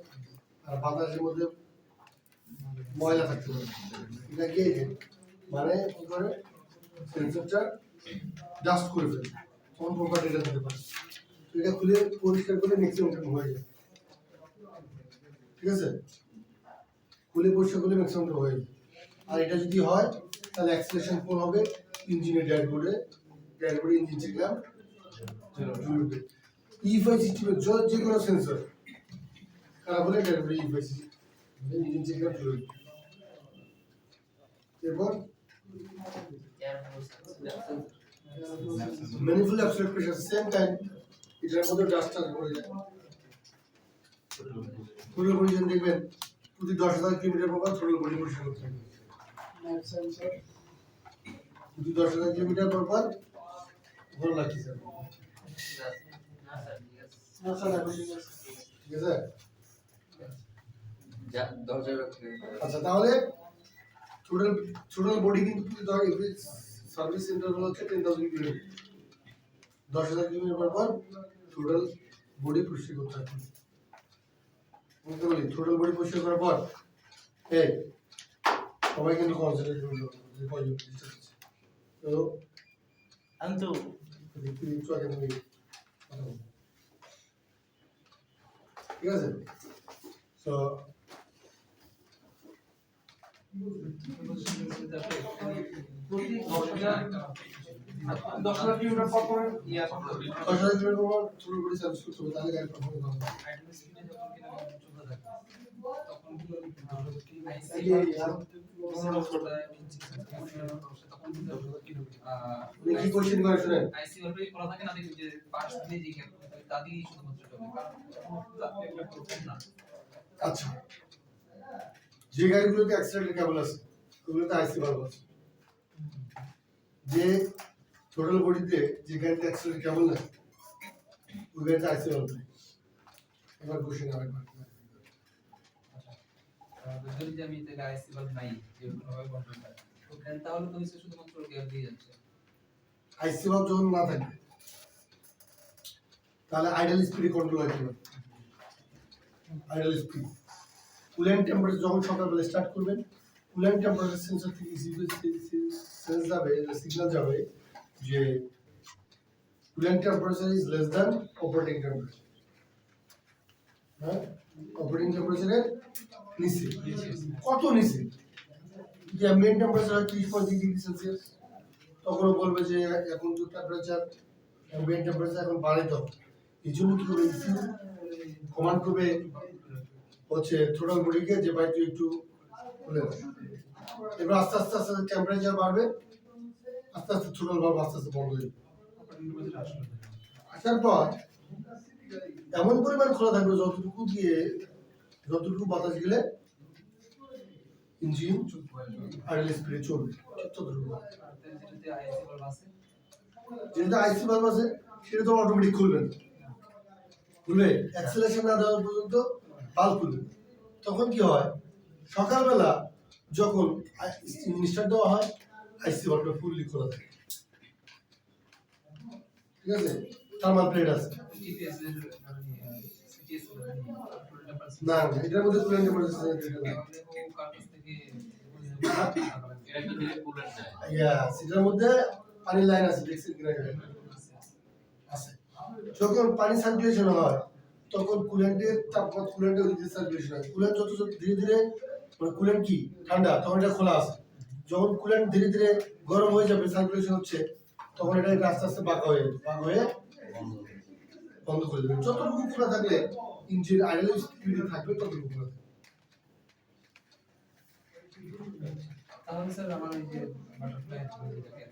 আর বাতাসের মধ্যে ময়লা থাকতে পারে, এটা গিয়ে মানে কি করে সেন্সরটা ডাস্ট করে ফেলে, তখন প্রপার্টি এটা দিতে পারে। তো এটা খুলে পরিষ্কার করে ম্যাক্সিমামটা হয়ে যায়, ঠিক আছে? খুলে পরিষ্কার করলে ম্যাক্সিমামটা হয়ে যায়। আর এটা যদি হয় তাহলে অ্যাক্সিলারেশন কোন হবে, ইঞ্জিনের ড্যাশবোর্ডে ইঞ্জিন চেকলাম জুড়বে। E5 সিস্টেমের যে কোনো সেন্সর খারাপ হলে ড্যাশবোর্ডে E5 সিস্টেম ইঞ্জিন চেকলাম জুড়বে। এরপর manifold absolute pressure same time, এটার মধ্যে ডাস্ট করে যায়। থ্রোটল পজিশন দেখবেন প্রতি 10,000 কিলোমিটার পর থ্রোটল বডি পরিষ্কার করতে হবে, প্রতি 10,000 কিলোমিটার পর ভালো লাগছে স্যার, না স্যার ঠিক আছে। ঠিক আছে? যা দরজা রাখতে আচ্ছা, তাহলে থ্রোটল বডি কিন্তু প্রতি সার্ভিস সেন্টার হচ্ছে 10,000 কিলোমিটার, 10,000 কিলোমিটার পর থ্রোটল বডি পরিষ্কার করতে হবে। বুঝতে পারলি? থ্রোটল বডি পরিষ্কার করার পর এই সবাই কিন্তু কনসেন্ট্রেট করলো যে কয়জন ডিস্টার্ব হচ্ছে, তো আমি তো দেখতে দিচ্ছ আগে তুমি কথা বলো। ঠিক আছে? তো প্রতি 10,000 কিলোমিটার পর পর ইয়া করতে হবে 10,000 কিলোমিটার পর থ্রোটল বডি সার্ভিস করতে হবে, তাহলে গাড়ি পারফরমেন্স ভালো হবে। আইডল স্পিডে যখন কিনা চলতে থাকে তখন কি আইসি এই যে আর উনি কি কোশ্চেন করে শুনেন? আইসি অলরেডি খোলা থাকে না, দেখি যে পাশ দিয়ে যে গ্যাপ তাদেরই শুধুমাত্র চলে, কারণ একটা প্রবলেম না। আচ্ছা, যে গাড়িগুলোতে অ্যাক্সিডেন্টের কেবল আছে ওগুলোতে আইসি ভালো আছে, যে টোটাল বডিতে যে গাড়িতে অ্যাক্সিডেন্ট কেবল না ওই গাড়িতে আইসি ভালো নেই, এবার কোশ্চেন আরেকবার যদি আমি তাহলে আইসি বাল্ব নাই যে কোনো ভাবে কন্ট্রোল করে তো তাহলে তো নিশ্চয়ই শুধুমাত্র গ্যাপ দিয়ে যাচ্ছে আইসি ভাব যখন না থাকবে তাহলে আইডল স্পিড কন্ট্রোল হয় কিভাবে? আইডল স্পিড কুলেন্ট টেম্পারেচার যখন সকালবেলা স্টার্ট করবেন কুলেন্ট টেম্পারেচার সেন্সর থেকে সেন্স যাবে সিগন্যাল যাবে যে coolant temperature is less than operating temperature. হ্যাঁ, অপারেটিং টেম্পারেচারের নিচে। কত নিচে? যে অ্যাম্বিয়েন্ট টেম্পারেচার হয় 30.3 ডিগ্রি সেলসিয়াস, তখনও বলবে যে এখন তো টেম্পারেচার অ্যাম্বিয়েন্ট টেম্পারেচার এখন বাড়াইতে হবে। এই জন্য কি করবে? ইসিউ কমান্ড করবে হচ্ছে থ্রোটল বডিকে যে ভাই তুই একটু খুলে দাও। এবার আস্তে আস্তে আস্তে টেম্পারেচার বাড়বে, আস্তে আস্তে থ্রোটল বাড়বে, আস্তে আস্তে বন্ধ হয়ে যাবে। আসার পর এমন পরিমাণ খোলা থাকবে যতটুকু বাতাস গেলে ইঞ্জিন আইডল স্পিডে চলবে ততটুকু। যেটাতে আইসি বাল্ব আছে যেটা আইসি বাল্ব আছে সেটা তো অটোমেটিক খুলবে না, খুলবে অ্যাক্সেলারেশন না দেওয়া পর্যন্ত বাল্ব খুলবে। তখন কি হয়? সকালবেলা যখন ইঞ্জিন স্টার্ট দেওয়া হয় আইসি বাল্বটা ফুললি খোলা থাকে। ঠিক আছে, থার্মাল প্লেট আছে টিপিএস এর সিটিএস না, এটার মধ্যে কুলেন্ট টেম্পারেচার ও কার্টুস থেকে এটা একটু দিলে কুলার যায় সেটার মধ্যে পানির লাইন আছে, দেখছেন কিনা আছে। যখন পানি সার্কুলেশন হয় তখন কুলেন্টের তাপমাত্রা কুলেন্টের ওদিকে সার্কুলেশন হয়। কুলেন্ট যত যত ধীরে ধীরে মানে কুলেন্ট কি ঠান্ডা তখন এটা খোলা আছে। যখন কুলেন্ট ধীরে ধীরে গরম হয়ে যাবে সার্কুলেশন হচ্ছে তখন এটা আস্তে আস্তে বাঁকা হয়ে বন্ধ করে দেবে। যতটুকু খোলা থাকলে ইঞ্জিন আইডল স্পিডে থাকবে ততটুকু খোলা থাকবে। তাহলে স্যার আমার এই যে বাটারফ্লাই যেটাকে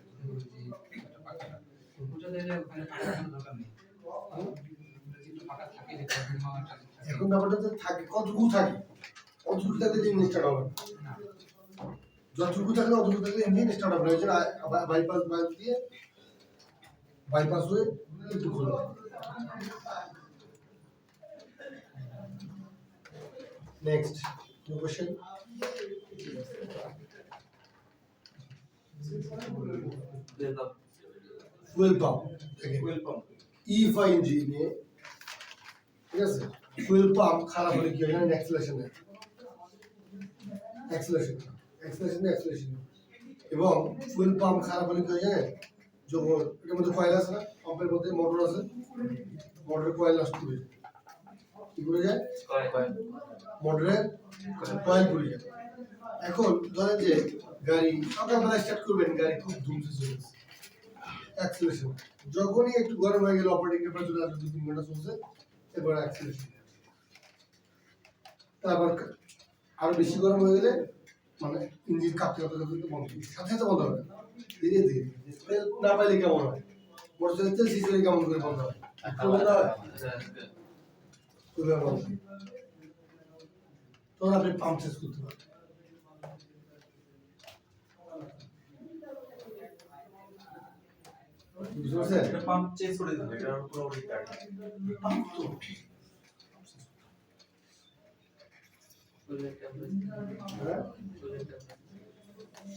একটা পাখাটা ওটা দিলে ওখানে পাখার দরকার নেই যেটা পাখা থাকে যেটা মামাটা এখন ব্যাপারটা তো থাকে কতটুকু থাকে, অতটুকু থাকলে ইঞ্জিন স্টার্ট হবে না। যতটুকু থাকলে অতটুকু থাকলে ইঞ্জিন স্টার্ট হবে না। এই জন্য বাইপাস হয়ে একটু খোলা। Next question, fuel pump. Fuel pump E5 ইঞ্জিনে ঠিক আছে, ফুয়েল পাম্প খারাপ হলে কি হয় না? অ্যাক্সেলারেশন এবং ফুয়েল পাম্প খারাপ হলে কি হয় জানেন? যখন এটার মধ্যে কয়েল আছে না, পাম্পের মধ্যে মোটর আছে, মোটরের কয়েল নষ্ট হয়ে যায়। কি করে যায়? মোটরের কয়েল পুড়ে যায়। এখন ধরেন যে গাড়ি সকালবেলা স্টার্ট করবেন, গাড়ি খুব ধুমসে চলছে, অ্যাক্সেলারেশন যখনই একটু গরম হয়ে গেল অপারেটিং টেম্পারেচার আর 2-3 ঘন্টা চলছে এবার অ্যাক্সেলারেশন। তারপর আরো বেশি গরম হয়ে গেলে মানে ইঞ্জিন কাঁপতে কাঁপতে কাঁপতে বন্ধ হবে, সাথে সাথে বন্ধ হবে ধীরে ধীরে। তেল না পাইলে কেমন হয়? মোটরসাইকেল তেল শেষ হলে কেমন করে বন্ধ হয়? একটু বন্ধ হয়, তুলে বন্ধ। তখন আপনি পাম্প চেঞ্জ করতে পারবেন। বুঝতে পারছেন? এটা পাম্প চেঞ্জ করে দিতে হবে, এটা পুরোপুরি কাট পাম্প তো ফুলের temperature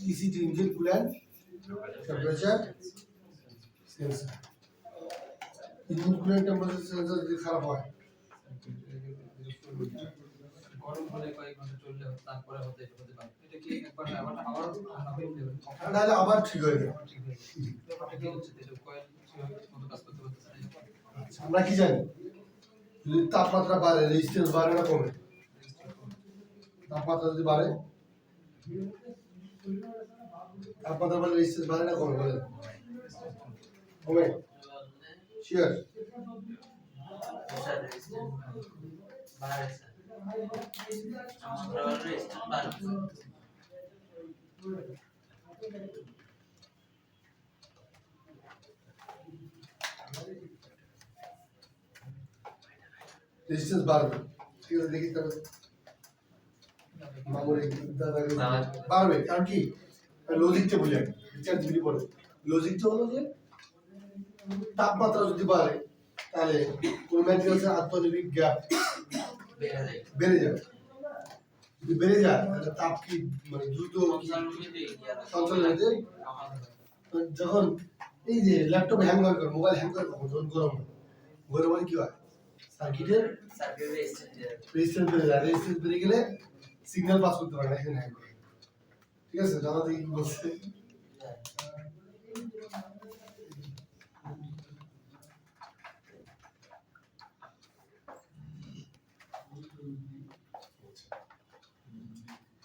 ECT engine coolant temperature sensor. Engine coolant temperature sensor যদি খারাপ হয় গরম হলে কয়েক ঘন্টা চললে তারপরে হতে পারে। এটা কি একবার আবার তাহলে আবার ঠিক হয়ে যাবে। ঠিক হয়ে যাবে। ব্যাপারটা কি হচ্ছে যে কয়েল মতো কাজ করতে পারতেছে না। আচ্ছা, আমরা কি জানি যদি তাপমাত্রা বাড়ে রেজিস্ট্যান্স বাড়ে না কমে? তাপমাত্রা যদি বাড়ে তাপমাত্রা বাড়লে রেজিস্ট্যান্স বাড়ে না কমে? বলেন কমে? শিওর? স্যার রেজিস্ট্যান্স বাড়ে স্যার আমরা রেজিস্ট্যান্স বাড়ে রেজিস্ট্যান্স বাড়বে। ঠিক আছে, দেখি তবে মামুরি বাড়বে। কারণ কি লজিকটা বুঝেন, রিচার্জ বিলি পড়ে লজিকটা হলো যে তাপমাত্রা যদি বাড়ে তাহলে কোন ম্যাটেরিয়ালসের আন্তঃনৈবিক গ্যাপ বেড়ে যায় বেড়ে যাবে। যদি বেড়ে যায় তাহলে তাপ কি মানে দ্রুত কি সঞ্চালন হতে যখন এই যে ল্যাপটপ হ্যাং করে মোবাইল হ্যাং করে তখন যখন গরম হয় গরম হলে কি হয় সার্কিটের রেজিস্ট্যান্স বেড়ে যায়, রেজিস্ট্যান্স বেড়ে গেলে সিগন্যাল পাস করতে পারে না, এখানে হ্যাং করে। ঠিক আছে, জানা দেখি কি বলছে।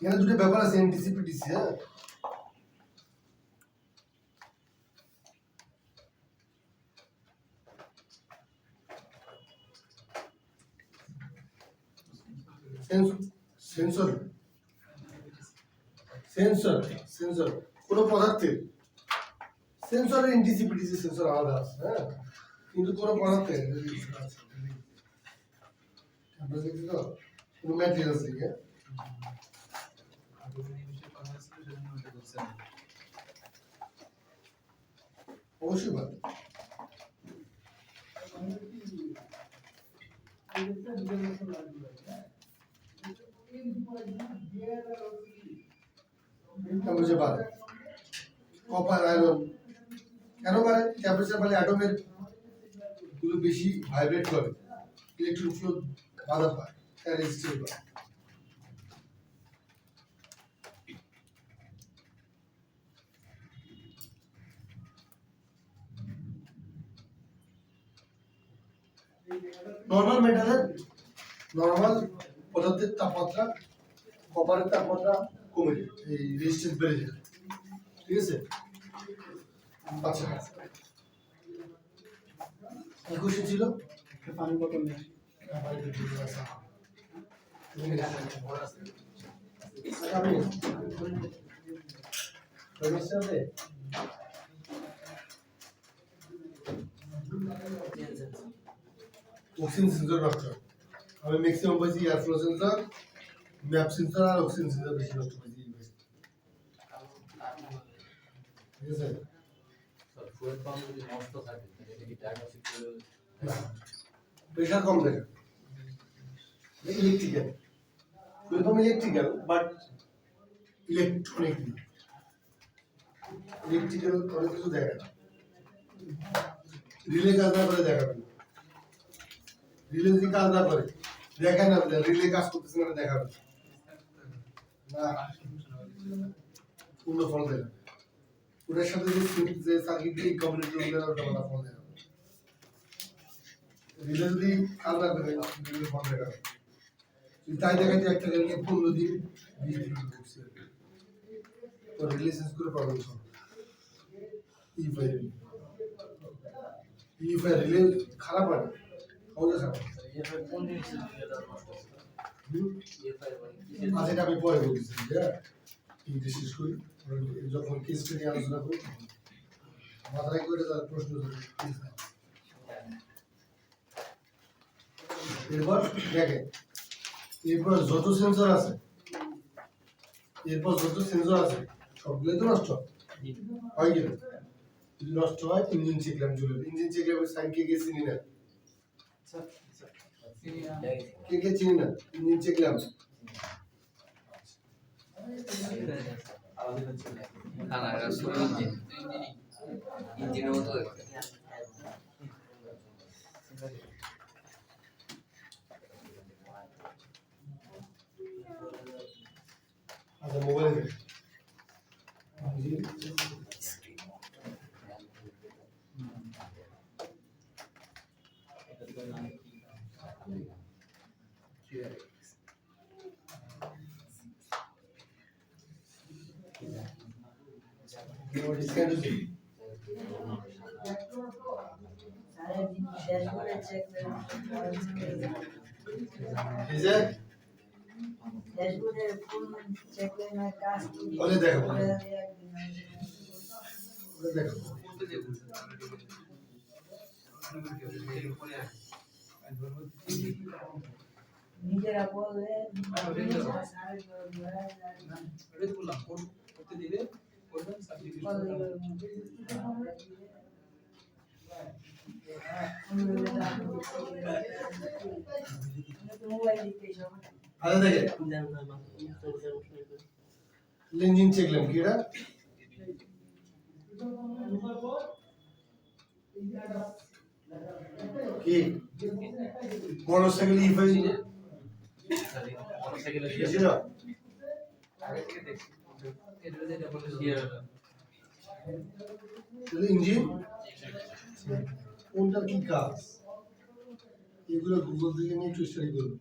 এখানে দুটো ব্যাপার আছে, এনটিসিপি ডিসি। হ্যাঁ, সেন্সর সেন্সর সেন্সর কোনো পদার্থের সেন্সরের এনটিসিপি ডিসি সেন্সর আলাদা আছে। হ্যাঁ, কিন্তু কোনো পদার্থের আমরা দেখি তো কোনো ম্যাটেরিয়ালস থেকে অবশ্যই ভালো। বুঝতে পারে কপার আয়রন কেন পারে? টেম্পারেচার মানে অ্যাটমের গুলো বেশি ভাইব্রেট করে, ইলেকট্রন ফ্লো বাধা পায়, তাই রেজিস্ট্যান্স পায়। নর্মাল মেটালের নর্মাল পদার্থের তাপমাত্রা কপারের তাপমাত্রা কমে যায়, এই রেজিস্ট্যান্স বেড়ে যায়। ঠিক আছে, আচ্ছা কি কোশ্চেন ছিল? পানি বোতল নেই, পানি বোতল আছে। অক্সিজেন সেন্সর নষ্ট হয়। আমি ম্যাক্সিমাম পাইছি air flow sensor, map sensor আর অক্সিজেন সেন্সর বেশি নষ্ট পাইছি। ঠিক আছে, ফুয়েল পাম্প যদি নষ্ট থাকে তাহলে এটা কি ডায়াগনস্টিক করে প্রেশার কম থাকে, electrical fuel pump electrical but electronic electrical অনেক কিছু দেখা না, রিলে কাজ না করে দেখাবে না, রিলে যদি কাজ না করে দেখায় না, রিলে কাজ করতেছে না দেখাবে না, পূর্ণ ফল দেয় না। ওটার সাথে যে সার্কিটরি কমিউনিটি ওটা ভালো ফল দেয় না। রিলে যদি কাজ না করে রিলে ফল দেখাবে, তাই দেখাচ্ছে একটা রিলে 15 দিন 20 দিন ঘুরছে, তো রিলে শেষ করে প্রবলেম সলভ। ই ফাইল রিলে খারাপ হয় না, সহজে খারাপ হয়। কোন জিনিসের রিলেটা নষ্ট হয়? আচ্ছা, এটা আমি পরে বলতেছি। হ্যাঁ, এই শেষ করি, যখন কেস স্টাডি আলোচনা করি মাথায় করে তার প্রশ্ন এরপর দেখেন, এরপর যত সেন্সর আছে সবগুলোই তো নষ্ট হয় কিনা? যদি নষ্ট হয় ইঞ্জিন চেক ল্যাম্প জ্বলে, ইঞ্জিন চেক ল্যাম্পের সাইন কে চিনি না, কে চিনি না ইঞ্জিন চেক ল্যাম্প। না না, এটা শুধু ইঞ্জিন, ইঞ্জিনের মতো দেখতে। আচ্ছা, মোবাইলে ড্যাশবোর্ডের ফুল চেক লাইন কাজ ওলে দেখো, দেখো নিজেরা বললে করতে দিলে করবেন সাবজেক্ট মোবাইল দিতে সব আচ্ছা দেখে ইঞ্জিন চেকলাম কি এটা কি মোটরসাইকেল ইফাই মোটরসাইকেলের ছিল আগে থেকে দেখছি এটা যেটা বলে ইঞ্জিন কোনটা কি কাজ এগুলো গুগল থেকে নিয়ে একটু স্টাডি করুন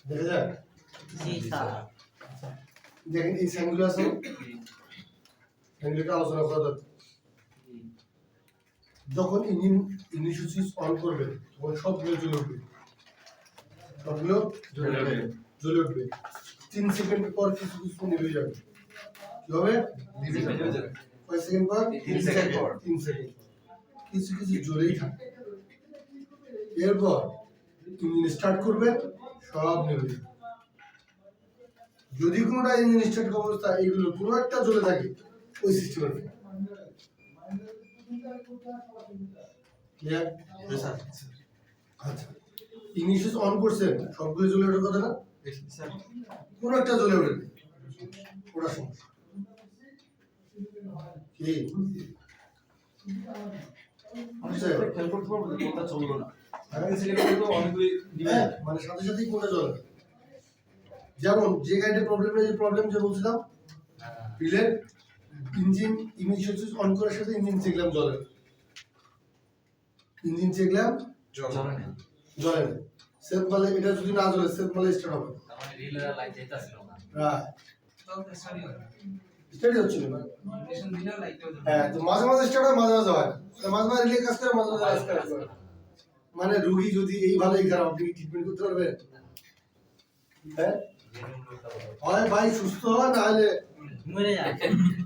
দেখা যাক জি স্যার দেখেন এই সাইনগুলো আছে সাইনগুলো আলোচনা করা দরকার যখন ইঞ্জিন ইংলিশ সুইচ অন করবে তখন সবগুলো জ্বলে উঠবে সবগুলো জ্বলে উঠবে 3 সেকেন্ড পর কিছু কিছু নিভে যাবে কি হবে নিভে যাবে কয় সেকেন্ড পর 3 সেকেন্ড পর 3 সেকেন্ড কিছু কিছু জ্বলেই থাকে এরপর ইঞ্জিন স্টার্ট করবেন সব নিভে যাবে যদি কোনোটা ইঞ্জিন স্টার্ট অবস্থা এইগুলো কোনো একটা জ্বলে থাকে ওই সিস্টেমের ক্লিয়ার আচ্ছা ইংলিশ অন করছেন সবগুলো জ্বলে ওঠার কথা না কোন একটা জ্বলে ওঠে ওটা সমস্যা কি খেয়াল করতে পারবো যে কোনটা চললো না হ্যাঁ, সেক্ষেত্রে তো অনেকগুলি হ্যাঁ, মানে সাথে সাথেই কোনটা জ্বলে না। যেমন যে গাড়িতে প্রবলেম যে বলছিলাম রিলের ইঞ্জিন ইমিশন সুইচ অন করার সাথে ইঞ্জিন চেকলাম জ্বলে না। ইঞ্জিন চেকলাম জ্বলে না জ্বলে না সেলফ মালে এটা যদি না জ্বলে সেলফ মালে স্টার্ট হবে না। তার মানে রিলের লাইট যাইতাছিল না রাইট তো স্টাডি হয় স্টাডি হচ্ছিল না ইনফরমেশন দিলেও লাইটও জ্বলে হ্যাঁ তো মাঝে মাঝে স্টার্ট হয় মাঝে মাঝে হয় না। তো মাঝে মাঝে রিলে কাজ করে মাঝে মাঝে কাজ করে মানে রোগী যদি এই ভালো এই খারাপ আপনি ট্রিটমেন্ট করতে পারবেন হ্যাঁ হয় ভাই সুস্থ হয় না হলে মরে যায়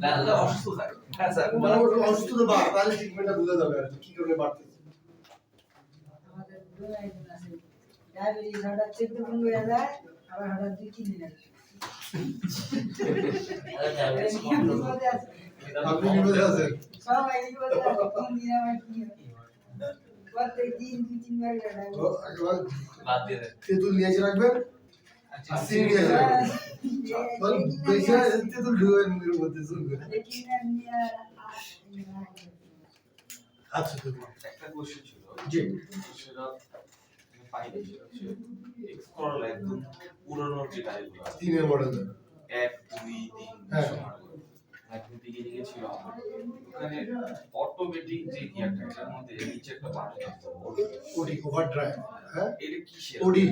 লাল অসুস্থ থাকে হ্যাঁ স্যার মোটামুটি অসুস্থ তো বা তাহলে ট্রিটমেন্টটা বুঝে যাবে আর কি কারণে বাড়তেছে আমাদের দুই একজন আছে ডায়াবেটিস হঠাৎ 14 হয়ে যায় আবার হঠাৎ 2-3 দিন আসে বিপদে আছে আপনি বিপদে আছেন সবাই বিপদে আছে কোন দিন আমার কি হয় প্রত্যেক দিন 2-3 বার ডায়াবেটিস ও, একবার বাদ দিয়ে দেন তেঁতুল নিয়ে এসে রাখবেন আর চিনি নিয়ে এসে রাখবেন বল বেশি তেঁতুল ঢুকেন এর মধ্যে শুনবেন আচ্ছা তো একটা কোশ্চেন ছিল জি সেটা পাইনি সেটা হচ্ছে এক্স করলা একদম পুরনো যে গাড়িগুলো আছে তিনের মডেল 1 2 3 হ্যাঁ। একদম বিগিনিং ছিল আমার ওখানে অটোমেটিক যে গিয়ারটা এটার মধ্যে নিচে একটা বাটন আছে ওডি ওভার ড্রাইভ হ্যাঁ এটা কি সে ওডি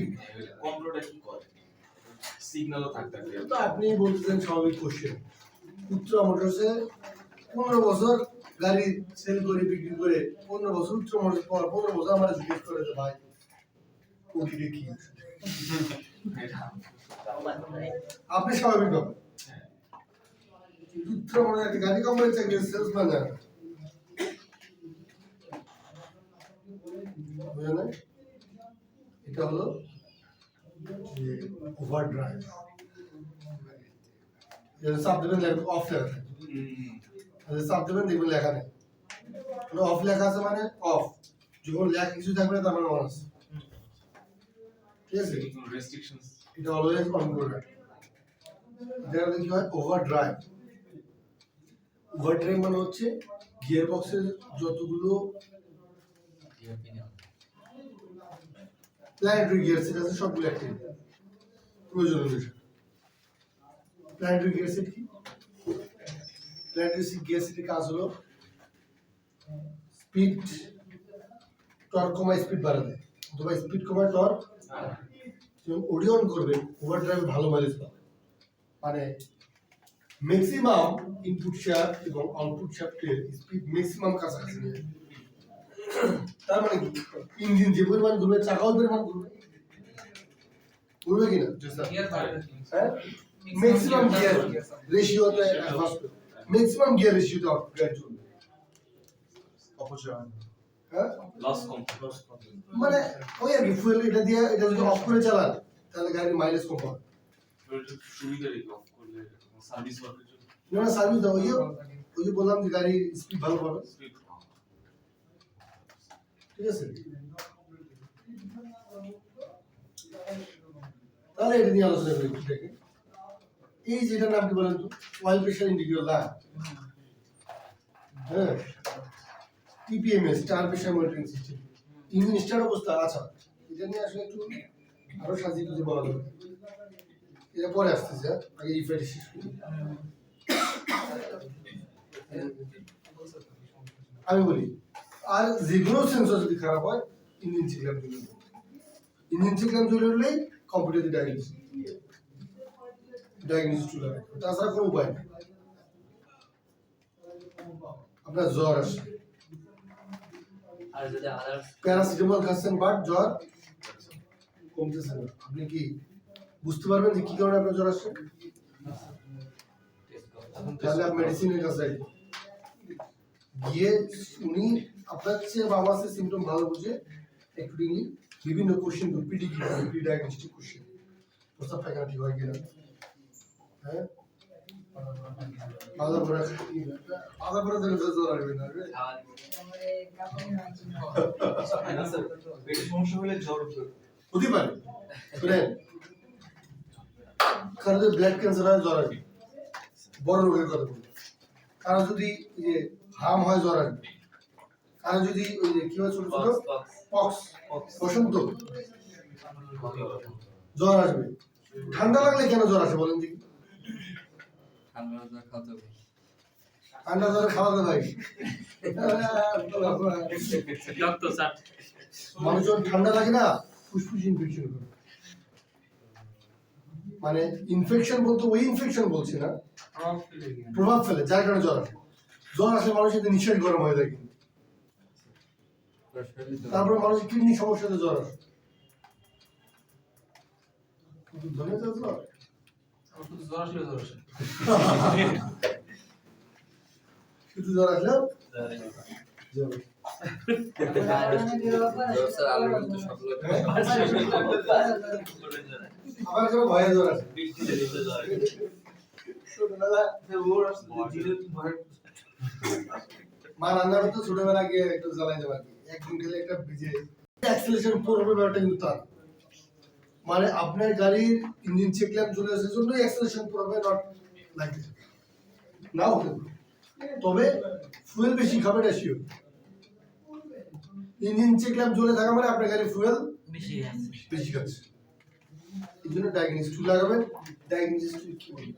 কন্ট্রোলটা কি করে সিগন্যালও থাকতে হবে তো আপনি বলতেছেন স্বাভাবিক কোশ্চেন উত্তর মোটরসে 15 বছর গাড়ি সেল করে বিক্রি করে 15 বছর উত্তর মোটরস পর 15 বছর আমার জিজ্ঞেস করে যে ভাই ওডিটা কি এটা আপনি স্বাভাবিক ব্যাপার উত্তর মোটরস একটা গাড়ি কোম্পানি চাকরি সেলসম্যান জানে না। বুঝলেন না? এটা হলো যে ওভার ড্রাইভ চাপ দেবেন অফ লেখা থাকে চাপ দেবেন দেখবেন লেখা নেই অফ লেখা আছে মানে অফ যখন লেখা কিছু থাকবে না তার মানে অন আছে ঠিক আছে রেস্ট্রিকশনস এটা অলওয়েজ অন করবে এটা কি হয় ওভার ড্রাইভ মানে হচ্ছে গিয়ার বক্সের যতগুলো প্ল্যানেটারি গিয়ার সেট আছে সবগুলো অ্যাক্টিভ প্রয়োজন অনুসারে প্ল্যানেটারি গিয়ার সেট কি প্ল্যানেটারি গিয়ার সেটের কাজ হলো স্পিড টর্ক কমায় স্পিড বাড়াতে অথবা স্পিড কমায় টর্ক যখন ওডিয়ন করবেন ওভার ড্রাইভ ভালো মাইলেজ পাবে মানে ম্যাক্সিমাম ইনপুট শ্যাফট এবং আউটপুট শ্যাফটের স্পিড ম্যাক্সিমাম কাছাকাছি নিয়ে আসবে। তার মানে কি ইঞ্জিন যে পরিমাণ ঘুরবে চাকাও পরিমাণ ঘুরবে ঘুরবে কিনা গিয়ার বাইরে হ্যাঁ ম্যাক্সিমাম গিয়ার রেশিওতে ম্যাক্সিমাম গিয়ার রেশিওতে গাড়ি চলবে অপচয় হ্যাঁ লস কম মানে ওই আর কি ফুয়েল এটা দিয়ে এটা যদি অফ করে চালান তাহলে গাড়ির মাইলেজ কম হবে সুবিধা রেখে অফ করলে সার্ভিস ওয়ার্কের জন্য না সার্ভিস দাও, ওই যে বললাম যে গাড়ির স্পিড ভালো পাবে, ঠিক আছে? তাহলে এটা নিয়ে আলোচনা করি একটু দেখে। এই যেটার নাম কি বলেন তো, অয়েল প্রেশার ইন্ডিকেটর লাইট, হ্যাঁ, TPMS, tyre pressure monitoring system, engine start অবস্থা। আচ্ছা, এটা নিয়ে আসলে একটু আরো সাজিয়ে যদি বলা যাবে, এটা পরে আসতেছে, আগে এই ফাইল শেষ করি। আমি বলি, আর যে কোনো সেন্সর যদি খারাপ হয়, ইঞ্জিন সিগন্যাল চলে যাবে। ইঞ্জিন সিগন্যাল চলে উঠলেই কম্পিউটার ডায়াগনোসিস চলে আসবে, তাছাড়া কোনো উপায় নেই। আপনার জ্বর আসে, আর যদি আদার্স প্যারাসিটামল খাচ্ছেন বাট জ্বর কমতেছে না, আপনি কি বুঝতে পারবেন যে কি কারণে আপনার জ্বর আসছে? তাহলে আপনি মেডিসিনের কাছে যাই, গিয়ে উনি আপনার চেয়ে বা আমার চেয়ে সিমটম ভালো বুঝে অ্যাকর্ডিংলি বিভিন্ন কোশ্চেন প্রি ডায়াগনস্টিক কোশ্চেন, প্রস্তাব পায়খানা ঠিক হয় কিনা, হ্যাঁ, আলাদা করে দিলে তো জ্বর আসবে না রে। আমাদের কাপড় মাইকি না স্যার, পেটের সমস্যা হলে জ্বর উঠবে। হতে পারে, শুনেন, কারো যদি ব্লাড ক্যান্সার হয় জ্বর আসবে, বড় রোগের কথা বলি। কারো যদি এই যে হাম হয় জ্বর আসবে, কারো যদি ওই যে কি হয় ছোট ছোট পক্স, বসন্ত জ্বর আসবে। ঠান্ডা লাগলে কেন জ্বর আসে বলেন দেখি? ঠান্ডা খাওয়াতে হবে। ঠান্ডা জ্বরে খাওয়াতে ভাই, মানুষজন ঠান্ডা লাগে না, ফুসফুস ইনফেকশন করে, মানে ইনফেকশন বলতে ওই ইনফেকশন বলছি না, প্রভাব ফেলে, যার কারণে জ্বর আসে। জ্বর আসলে মানুষের নিঃশ্বাস গরম হয়ে যায়, কিন্তু তারপরে মানুষের কিডনি সমস্যাতে জ্বর আসে। ধন্যবাদ জ্বর। শুধু জ্বর আসলে জ্বর আসে। শুধু জ্বর আসলে জ্বর। স্যার আলুর মতো সব লোক আবার কেন ভয়ে জ্বর আসে? ছোটবেলা মা রান্না করতে ছোটবেলা গিয়ে একটু জ্বালাই দেওয়া, একদিন খেলে একটা ভিজে অ্যাক্সিলারেশন পড়বে, ব্যাপারটা কিন্তু তার মানে আপনার গাড়ির ইঞ্জিন চেক ল্যাম্প চলে আসার জন্য অ্যাক্সিলারেশন পড়বে, নট লাইক নাও হতে পারে। তবে ফুয়েল বেশি খাবে না শিওর। ইঞ্জিন চেক ল্যাম্প জ্বলে থাকা মানে আপনার গাড়ি ফুয়েল বেশি আছে। বেশি খাচ্ছে, এই জন্য ডায়াগনোসিস টুল লাগাবেন। ডায়াগনোসিস টুল কি বলবো,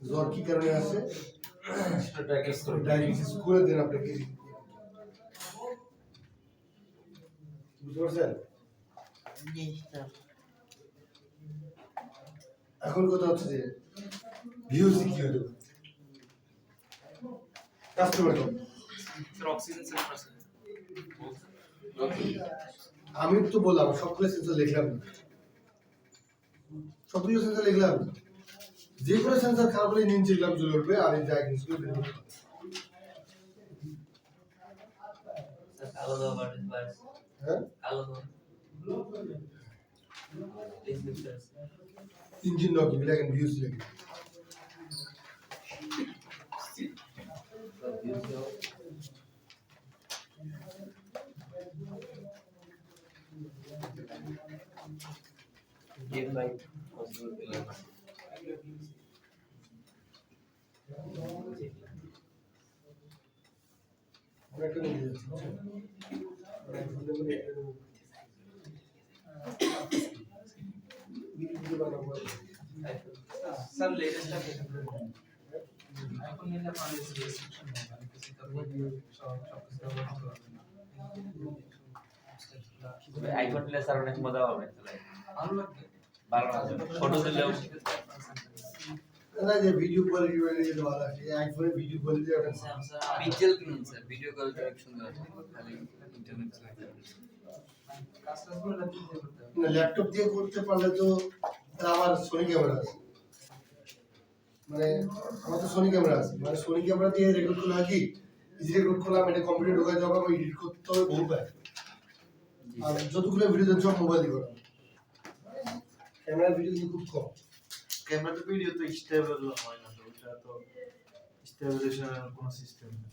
জ্বর কি কারণে আসে ডায়াগনোসিস করে দেন আপনাকে, বুঝতে পারছেন? এখন কথা হচ্ছে যে ভিওসি কি হতে পারে, কাস্টমার কম। আমি তো বললাম সবগুলো সেন্সর লিখলাম না, সবগুলো সেন্সর লিখলাম না, যে কোনো সেন্সর খারাপ হলে নিন চেকলাম চলে উঠবে, আর এই ডায়াগনোসিস করে দেবো। আলাদা বাড়ি বাড়ি হ্যাঁ, আলাদা ইঞ্জিন নকি লেখেন, ভিওসি লেখেন। give like possible অনেকটা নিয়ে যাচ্ছে, স্যার লেটেস্টটা কেটে দেবেন। এখন নিলে পানি রেস্ট্রিকশন হবে, আর কিছু তারপর সব কিছু ব্যবহার করতে পারবেন না। আইফোন নিলে স্যার অনেক মজা পাবে, ভালো লাগবে। ভালো লাগবে, ফটো দিলেও না যে ভিডিও কোয়ালিটি বেড়ে যেতে ভালো আছে, আইফোনে ভিডিও কোয়ালিটি অনেক পিক্সেল কিনুন স্যার, ভিডিও কোয়ালিটি অনেক সুন্দর আছে, খালি ইন্টারনেট চালাতে হবে। কাজগুলো ল্যাপটপ দিয়ে করতে হবে। না, ল্যাপটপ দিয়ে করতে পারলে তো আমার সোনি ক্যামেরা আছে, মানে আমার তো সোনি ক্যামেরা আছে, মানে সোনি ক্যামেরা দিয়ে রেকর্ড করলে হয় কি, ইজি রেকর্ড করলাম, এটা কম্পিউটার ঢোকায় যাবো, আমি এডিট করতে হবে বহু পায়, আর যতগুলো ভিডিও দেন সব মোবাইল দিয়ে করা। ক্যামেরা ভিডিও কিন্তু খুব কম। ক্যামেরা তো ভিডিও তো স্টেবল হয় না, তো ওটা তো স্টেবিলাইজেশনের কোনো সিস্টেম নেই।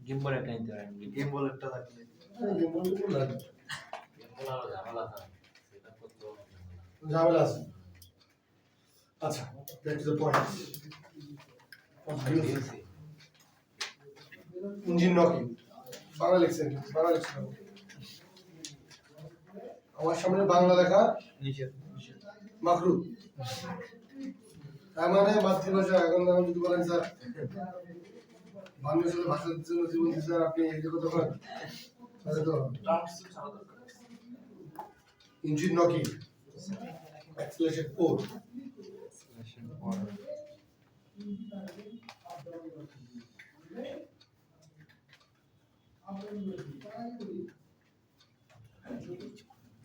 গিম্বল একটা নিতে পারেন। গেম বল একটা থাকলে গিম্বল কিন্তু লাগে, গিম্বল আর ঝামেলা আছে, সেটা করতে হবে। ঝামেলা আছে। আচ্ছা, back to the point. Engine knocking Bangla লিখছেন, বাংলা লিখছেন। আমার সামনে বাংলা লেখা মাকরু, তার মানে মাতৃভাষা। এখন আমি যদি বলেন স্যার বাংলা ভাষার জন্য জীবন দিতে স্যার আপনি এই কথা বলেন, তাহলে তো engine knocking acceleration 4।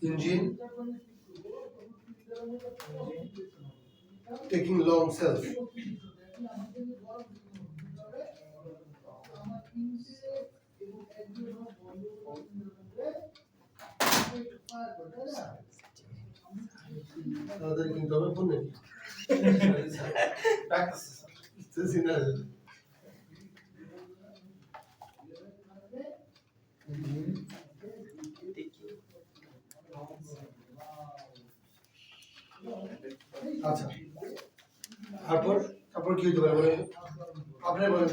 Engine taking long self. তাদের কিন্তু হবে ফোন নেই। আচ্ছা, তারপর তারপর কি হতে পারে বলেন, আপনারা বলেন।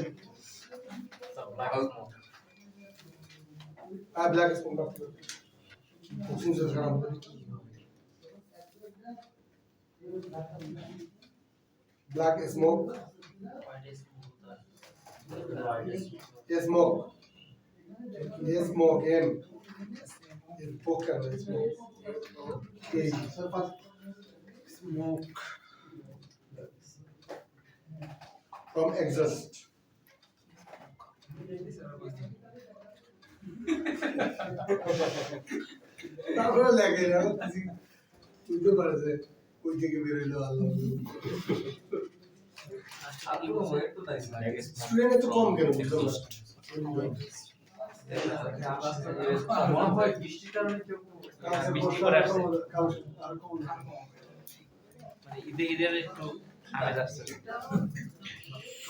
Black spawn black smoke, smoke, smoke এম পোকার স্মোক এই smoke from exhaust. তারপরে লাগে বুঝতে পারছে ওই থেকে বেরোলো আল্লাহ। স্টুডেন্ট এত কম কেন বুঝতে পারছো? বৃষ্টির কারণে বৃষ্টি করে আসছে, মানে ঈদের একটু আমেজ আসছে।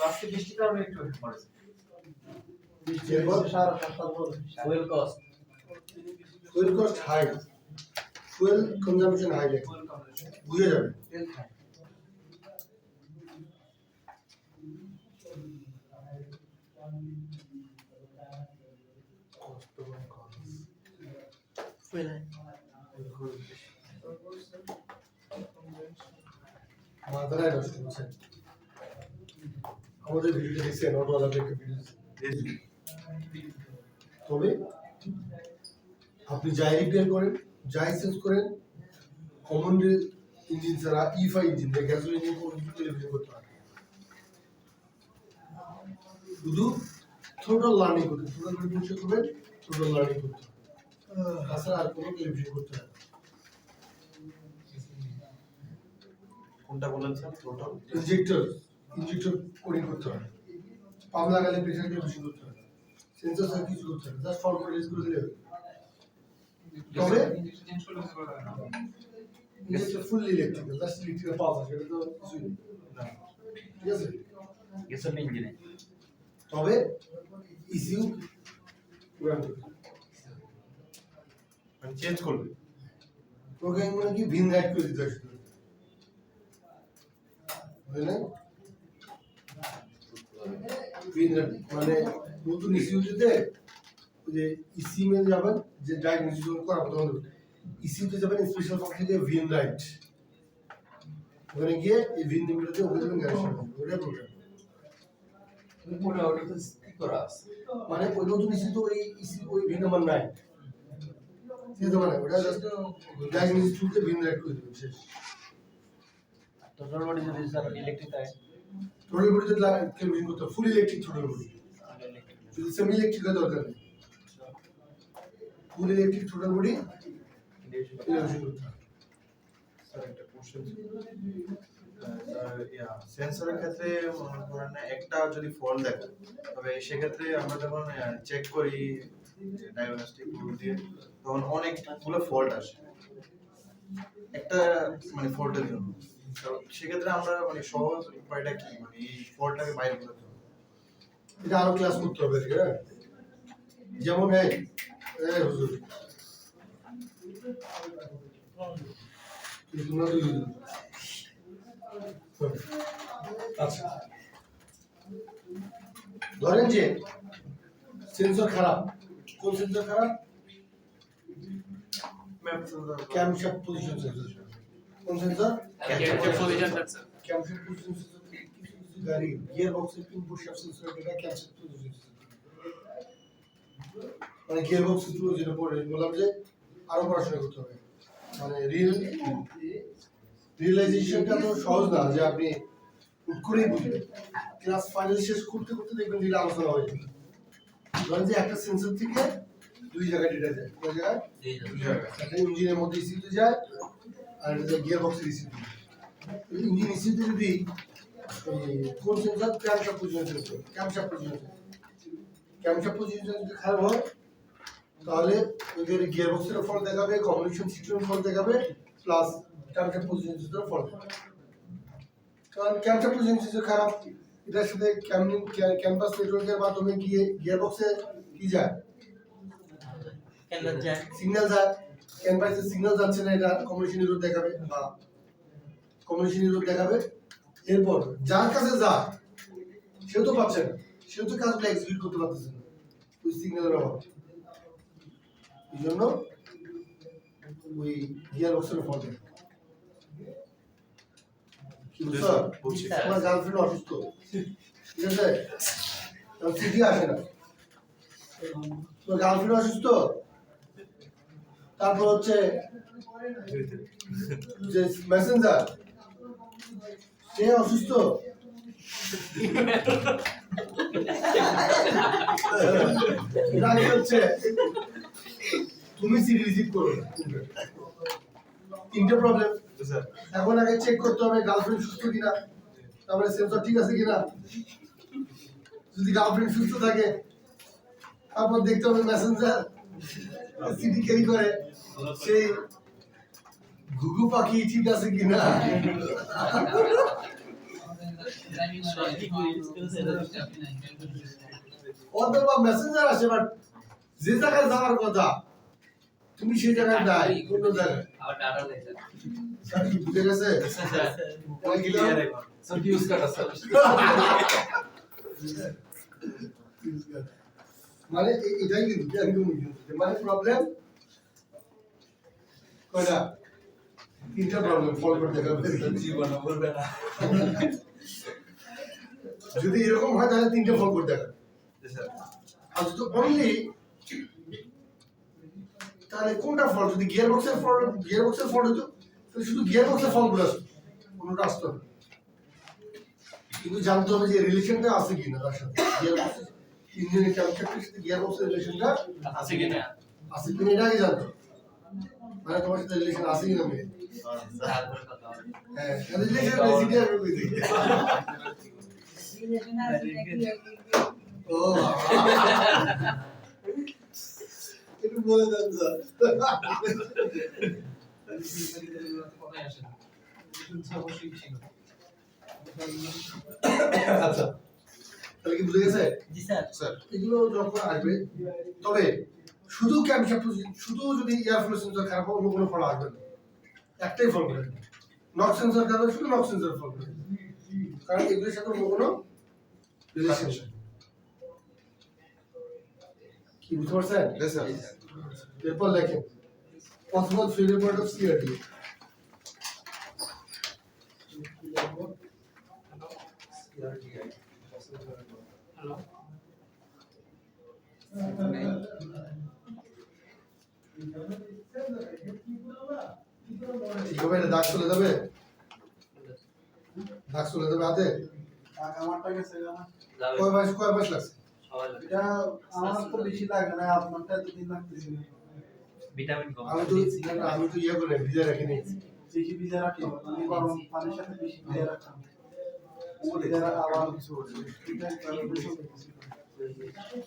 আজকে বৃষ্টির কারণে একটু পড়েছে। Fuel cost fuel cost high, fuel consumption high, বুঝে যাবে। মাথায় নষ্ট হচ্ছে। আমাদের ভিডিওটা দেখছেন, অটোওয়ালাদের ভিডিও, তবে আপনি যাই রিপেয়ার করেন, যাই চেঞ্জ করেন, কমন ইঞ্জিন ছাড়া E5 ইঞ্জিন বা গ্যাসোলিন ইঞ্জিন কোনো কিছু টেলিভিশন করতে পারে, শুধু টোটাল লার্নিং করতে, টোটাল রিভিশন করবেন, টোটাল লার্নিং করতে, তাছাড়া আর কোনো টেলিভিশন করতে হয়। কোনটা বলেন স্যার? টোটাল ইনজেক্টর কোডিং করতে হয়, পাম্প লাগালে প্রেসার টেলিভিশন করতে হয়, সেন্সর সব কিছু করতে হয়, জাস্ট ফর্ম করে রিলিজ করে দিলে হবে। তবে চেঞ্জ করলে কিছু করা যাবে না। ইঞ্জিনটা ফুল ইলেকট্রিক্যাল, জাস্ট ইলেকট্রিক্যাল পাওয়া যায়, সেটা তো কিছুই নেই, ঠিক আছে? গ্যাসোলিন ইঞ্জিনে তবে ইসিউ পুরান করতে মানে চেঞ্জ করবে, ওকে মানে কি ভিন রাইট করে দিতে হয় শুধু, বুঝলেন? ভিন রাইট মানে নতুন ইসিউতে ওই যে ইসিএম এ যাবেন, যে ডায়াগনোসিস করা তখন ইসিউতে যাবেন, স্পেশাল ফাংশন থেকে ভিন রাইট, ওখানে গিয়ে এই ভিন নিম্নতে ওকে দেবেন, গ্যারেজ ওটা প্রোগ্রাম। ওটা তো কি করা আছে মানে ওই নতুন ইস্যু তো ওই ভিন নাম্বার নাই, ঠিক আছে? মানে ওটা জাস্ট ডায়াগনোসিস টুলতে ভিন রাইট করে দিবেন, শেষ। টোটাল বডি যদি স্যার ইলেকট্রিক হয়, টোটাল বডিতে টেলিভিশন করতে ফুল ইলেকট্রিক টোটাল বডি, যদি সেমি ইলেকট্রিক দরকার নেই, ফুল ইলেকট্রিক টোটাল বডি টেলিভিশন করতে হবে। স্যার একটা কোশ্চেন, সেন্সরের ক্ষেত্রে মনে করেন একটা যদি ফল্ট দেখে, তবে সেক্ষেত্রে আমরা যখন চেক করি ডায়াগনস্টিক টুল দিয়ে, তখন অনেকগুলো ফল্ট আসে, একটা মানে ফল্টের জন্য। কারণ সেক্ষেত্রে আমরা মানে সহজ উপায়টা কি, মানে এই ফল্টটাকে বাইরে করতে হবে। এটা আরো ক্লাস করতে হবে, ঠিক আছে? যেমন এই হুজুর তোমরা তো হুজুর। আচ্ছা, ধরেন যে সেন্সর খারাপ। কোন সেন্সর খারাপ? Map sensor, camshaft position sensor. কোন sensor? Camera position sensor. Camshaft position sensor. কিছু কিছু গাড়ি গিয়ার বক্সের ইনপুট শ্যাফট সেন্সর, এটা ক্যামশ্যাফট পজিশন সেন্সর। মানে গিয়ার বক্স পুরো যেটা পড়ে বললাম যে আরো পড়াশোনা করতে হবে। মানে রিয়েলাইজেশনটা তো সহজ না যে আপনি হুট করেই বুঝবেন। ক্লাস ফাইনাল শেষ করতে করতে দেখবেন রিলে আলোচনা হয়ে যাবে। ধরেন যে একটা সেন্সর থেকে দুই জায়গায় ডেটা যায়। কোন জায়গায়? একটা ইঞ্জিনের মধ্যে ইসিতে যায় আর একটা গিয়ার বক্সের ইসিতে। ইঞ্জিন ইসিতে যদি কোন sensor? Camshaft position sensor. Camshaft position sensor. Camshaft position যদি খারাপ হয় তাহলে ওদের গিয়ার বক্সের ফল্ট দেখাবে, কমিউনিকেশন সিস্টেমের ফল্ট দেখাবে, প্লাস ক্যামশ্যাফট পজিশন সেন্সরের ফল্ট দেখাবে। কারণ ক্যামশ্যাফট পজিশন সেন্সর খারাপ, এটার সাথে ক্যাম্পাস নেটওয়ার্কের মাধ্যমে গিয়ে গিয়ার বক্সে কি যায়? কেন যায়? সিগন্যাল যায়। ক্যাম্পাসে সিগন্যাল যাচ্ছে না, এটা কমিউনিকেশন ইরর দেখাবে বা কমিউনিকেশন ইরর দেখাবে। এরপর যার কাছে যায় সেও তো পাচ্ছে না, সেও তো কাজগুলো এক্সিকিউট করতে পারতেছে না ওই সিগন্যালের অভাবে। এই জন্য ওই গিয়ার বক্সের ফল্ট দেখাবে। কি বুঝছো? বুঝছি। তোমার গার্লফ্রেন্ড অসুস্থ, ঠিক আছে? চিঠি আসে না, তোমার গার্লফ্রেন্ড অসুস্থ, তারপর হচ্ছে যে মেসেঞ্জার সে অসুস্থ, এর আগে হচ্ছে তুমি চিঠি রিসিভ করো। তিনটে প্রবলেম। এখন আগে চেক করতে হবে গার্লফ্রেন্ড সুস্থ কিনা, তারপরে সেন্সর ঠিক আছে কিনা। যদি গার্লফ্রেন্ড সুস্থ থাকে তারপর দেখতে হবে মেসেঞ্জার চিঠি ক্যারি করে সেই ঘুঘু পাখি ঠিক আছে কিনা। অথবা মেসেঞ্জার আসে বাট যে জায়গায় যাওয়ার কথা তুমি সেই জায়গায় নাই, অন্য জায়গায়। আবার ডাটা দেখতে। স্যার কি বুঝে গেছে? ইউজ কাটা স্যার। মানে এটাই কিন্তু একদম মানে প্রবলেম কয়টা? তিনটা প্রবলেম ফল করতে হবে জীবন বলবে না। যদি এরকম হয় তাহলে তিনটা ফল করতে হবে। আর যদি অনলি তাহলে কোনটা ফল? যদি গিয়ার বক্সের ফল হতো তাহলে শুধু গিয়ার বক্সের ফলগুলো আসতো, কোনটা আসতো না। কিন্তু জানতে হবে যে রিলেশনটা আছে কিনা তার সাথে, গিয়ার বক্সের ইঞ্জিনের ক্যামশ্যাফটের সাথে গিয়ার বক্সের রিলেশনটা আছে কিনা? আছে কিনা এটা আগে জানতো। মানে তোমার সাথে রিলেশন আছে কিনা মেয়ে? তারপরে কথা হবে। হ্যাঁ, রিলেশন রেসিডি আর কই দিই। রিলেশন আছে নাকি ও একটু বলে দেন স্যার। কথাই আসে না। অবশ্যই ছিল। আচ্ছা, তাহলে কি বুঝে গেছে? জি স্যার। স্যার এগুলো যখন আসবে তবে শুধু ক্যামশ্যাফট শুধু যদি এয়ার ফ্লো সেন্সর খারাপ হয় অন্য কোনো ফল আসবে না, একটাই ফল করে নক সেন্সর খারাপ শুধু নক সেন্সর ফল করে, কারণ এগুলোর সাথে অন্য কোনো রিলেশন নেই। কি বুঝতে পারছেন? Yes, sir. এরপর লেখেন possible failure point of CRD. Hello. ঠিকভাবে এটা দাগ চলে যাবে, দাগ চলে যাবে হাতে। আমারটা গেছে আমার যাবে। কয় মাস লাগছে? সবাই লাগে। এটা আমার তো বেশি লাগে না, আপনারটা দুদিন লাগতেছে। ভিটামিন কম। আমি তো ইয়ে করে ভিজা রাখি নি। বেশি ভিজা রাখি, আমি গরম পানির সাথে বেশি ভিজা রাখতাম। ভিজা রাখা আবার কিছু হচ্ছে।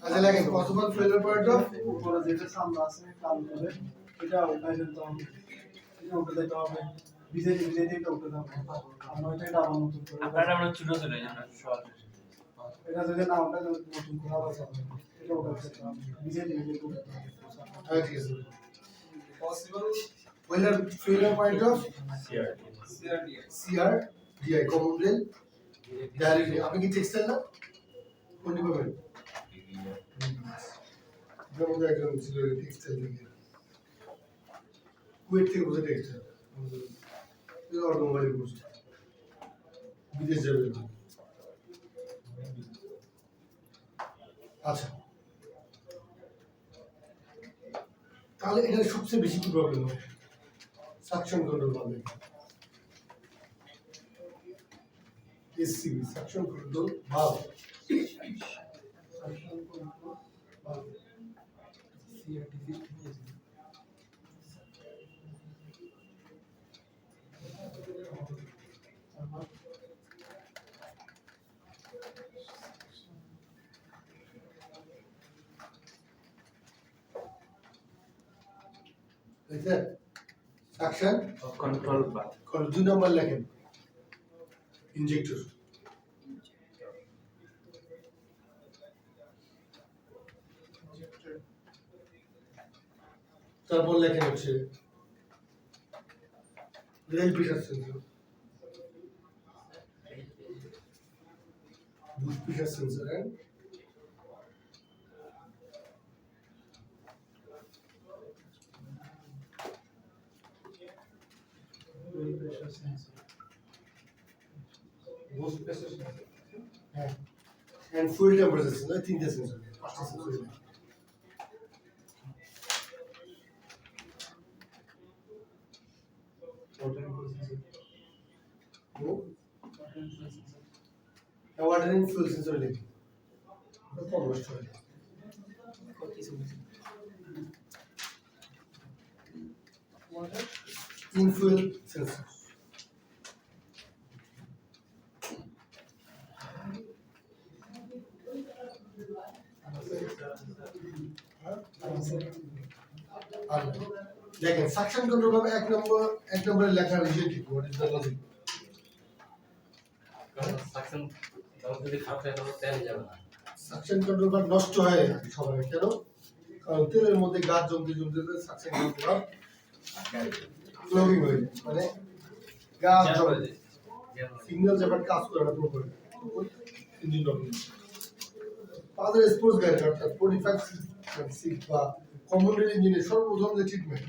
আচ্ছা লেখেন পসিবল ফেলিয়ার পয়েন্ট অফ উপরে যেটা সামনে আছে কাল করে এটা উঠাই দিতে হবে। এটা উঠে দিতে হবে, ভিজে এটা উঠে দিতে হবে, আমরা এটা আবার নতুন করে আপনারা আমরা ছোট ছোট জানা সহজ এটা যদি না ওটা নতুন করে আবার চালাবো, এটা উঠে দিতে হবে, ভিজে উঠে দিতে হবে। হ্যাঁ ঠিক আছে Well, failure point of CRDI, common rail diary. আপনি কি টেক্সটাইল না কোন ডিপার্টমেন্ট? যেমন একজন ছিল টেক্সটাইল থেকে কুয়েত থেকে বসে টেক্সটাইল অটোমোবাইল বসে বিদেশ যাবে না। আচ্ছা তাহলে এটা সবচেয়ে বেশি কি প্রবলেম হয়? সাকশন কন্ট্রোল পাবে SCV suction control valve suction control বা দুই নম্বর লেখেন ইনজেক্টর তারপর লেখেন হচ্ছে rail pressure sensor boost pressure sensor and and fuel temperature sensor, I think this sensor, পাঁচটা sensor water and fuel sensor লিখি কম নষ্ট হয় in fuel sensor আর দেখেন সাকশন কন্ট্রোল হবে এক নম্বরে লেখা রিজন কি what is the logic suction যদি খারাপ হয় তাহলে তেল যাবে না সাকশন কন্ট্রোল বার নষ্ট হয় সবার কেন কারণ তেলের মধ্যে গাছ জমতে জমতে সাকশন কন্ট্রোল বার ফ্লোইং হয়ে যায় মানে গাছ জমে সিগন্যাল যখন কাজ করে না প্রপারলি ইঞ্জিন ডবল তাদের স্পোর্টস গাড়ি অর্থাৎ 45 বা কমন রেল ইঞ্জিনের সর্বপ্রথম যে ট্রিটমেন্ট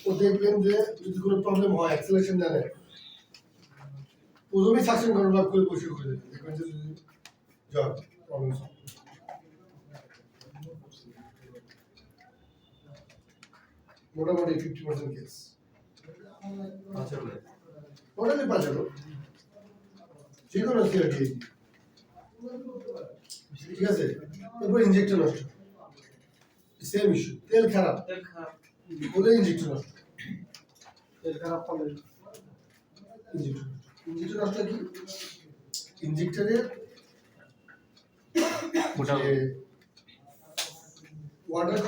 ও দেখবেন যে যদি কোনো প্রবলেম হয় অ্যাক্সেলারেশন জানে প্রথমেই সাকশন কন্ট্রোল করে বসে করে দেবে দেখবেন যে জব প্রবলেম মোটামুটি 50% কেস টোটালি বাঁচালো যে কোনো সিআরটি ঠিক আছে এরপর ইনজেক্টর নষ্ট সেম ইস্যু তেল খারাপ বলে ইনজেক্টর নষ্ট তেল খারাপ হলে ইনজেক্টর নষ্ট কি ইনজেক্টরের ওয়াটার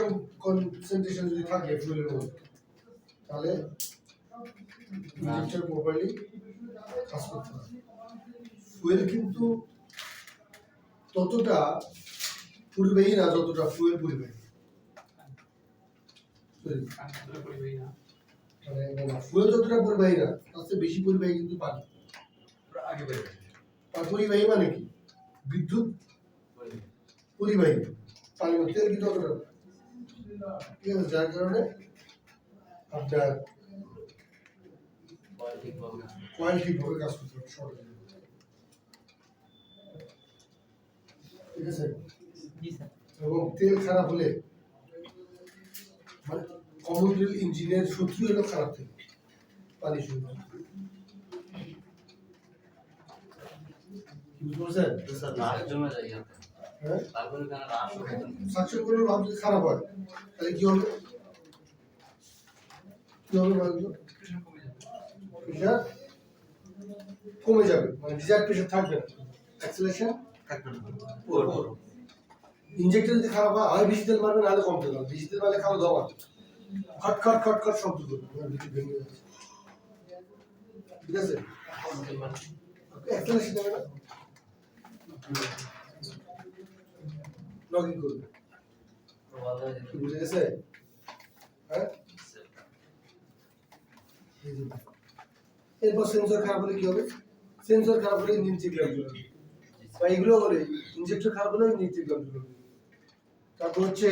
কনসেন্ট্রেশন যদি থাকে ফুয়েলের মধ্যে তাহলে ইনজেক্টর প্রপারলি কাজ করতে হবে ফুয়েল কিন্তু ততটা পরিবাহী না যতটা ফুয়েল পরিবাহী মানে ফুয়েল যতটা পরিবাহী না তার চেয়ে বেশি পরিবাহী কিন্তু পানি আগে বের আর পরিবাহী মানে কি বিদ্যুৎ পরিবাহী পানি তেল কিন্তু অতটা ঠিক আছে যার কারণে আপনার কয়েল ঠিকভাবে কাজ করতে হবে সহজে ঠিক আছে জি স্যার এবং তেল খারাপ হলে মানে কমন রেল ইঞ্জিনের শত্রু হলো খারাপ তেল পানি শুরু বুঝতে পারছেন লাল জমে যায় ইয়াতে হ্যাঁ তারপরে কেন রাস সাকশন করলে ভাব যদি খারাপ হয় তাহলে কি হবে কি হবে বলতো প্রেশার কমে যাবে মানে ডিজায়ার প্রেশার থাকবে না অ্যাক্সেলারেশন থাকবে না ইনজেক্টর যদি খারাপ হয় হয় বেশি তেল মারবে নাহলে কম তেল মারবে বেশি তেল মারলে খাওয়া দাওয়া খট খট খট খট শব্দ করবে ভিতরে ভেঙে যাচ্ছে ঠিক আছে অ্যাক্সেলারেশন হবে না লগ ইন করবে কি বুঝে গেছে হ্যাঁ এরপর সেন্সর খারাপ হলে কি হবে সেন্সর খারাপ হলে ইঞ্জিন চেক লাগবে বা এগুলো হলে ইনজেক্টর খারাপ হলে ইঞ্জিন চেক লাগবে তারপর হচ্ছে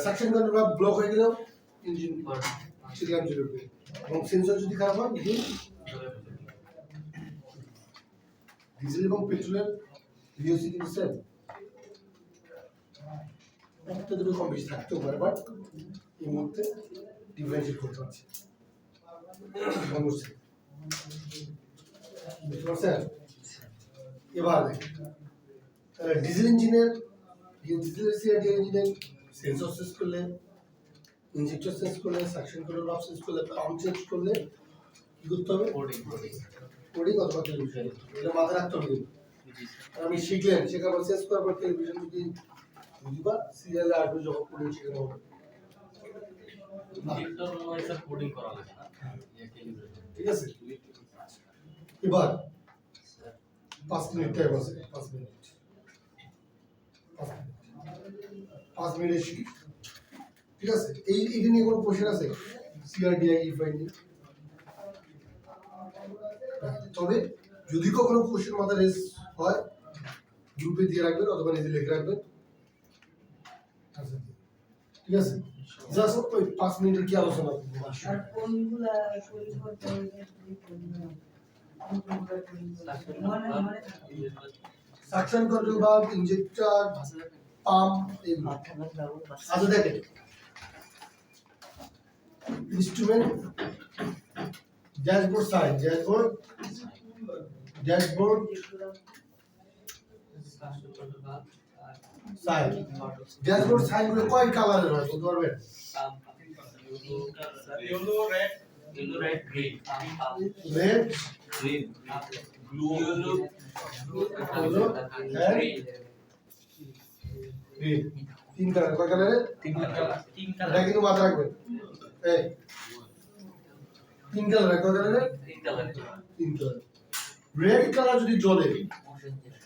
সাকশন কন্ট্রোল ব্লক হয়ে গেলেও ইঞ্জিন চেক লাগবে এবং সেন্সর যদি খারাপ হয় ইঞ্জিন ডিজেল এবং পেট্রোলের ভিওসি কিন্তু সেম একটা দুটো কম বেশি থাকতেও পারে বাট এই মুহূর্তে ডিফারেন্সিয়েট করতে পারছি বুঝতে পারছেন এবার তাহলে ডিজেল ইঞ্জিনের সেন্সর চেঞ্জ করলে ইনজেক্টর চেঞ্জ করলে সাকশন কন্ট্রোল ভালভ চেঞ্জ করলে পাম্প চেঞ্জ করলে কি করতে হবে কোডিং অথবা টেলিভিশন এটা মাথায় রাখতে হবে আমি শিখলেন শেখার পর চেঞ্জ করার পর টেলিভিশন যদি বুঝবা সিরিয়ালে আসবে যখন কোডিং শেখানো হবে ঠিক আছে এবার 5 মিনিট টাইম আছে 5 মিনিট 5 মিনিট শিখ ঠিক আছে এইটা নিয়ে কোনো কোশ্চেন আছে সিআরডিআই ইফাইন্ডিং তবে যদি কখনো কোশ্চেন মাথায় রেজ হয় গ্রুপে দিয়ে রাখবেন অথবা নিজে লিখে রাখবেন ঠিক আছে জাস্ট ওই 5 মিনিটের কি আলোচনা করব আর কোনগুলা করতে হবে suction control valve injector pump এগুলো আচ্ছা দেখেন instrument dashboard side dashboard side dashboard side গুলো কয় কালারের হয় বলতে পারবেন yellow red green red green blue হলো গ্রিন তিন কালার কয় কালারের এটা কিন্তু মাথায় রাখবেন এই তিন কালার কয় কালারের তিন কালার রেড কালার যদি জ্বলে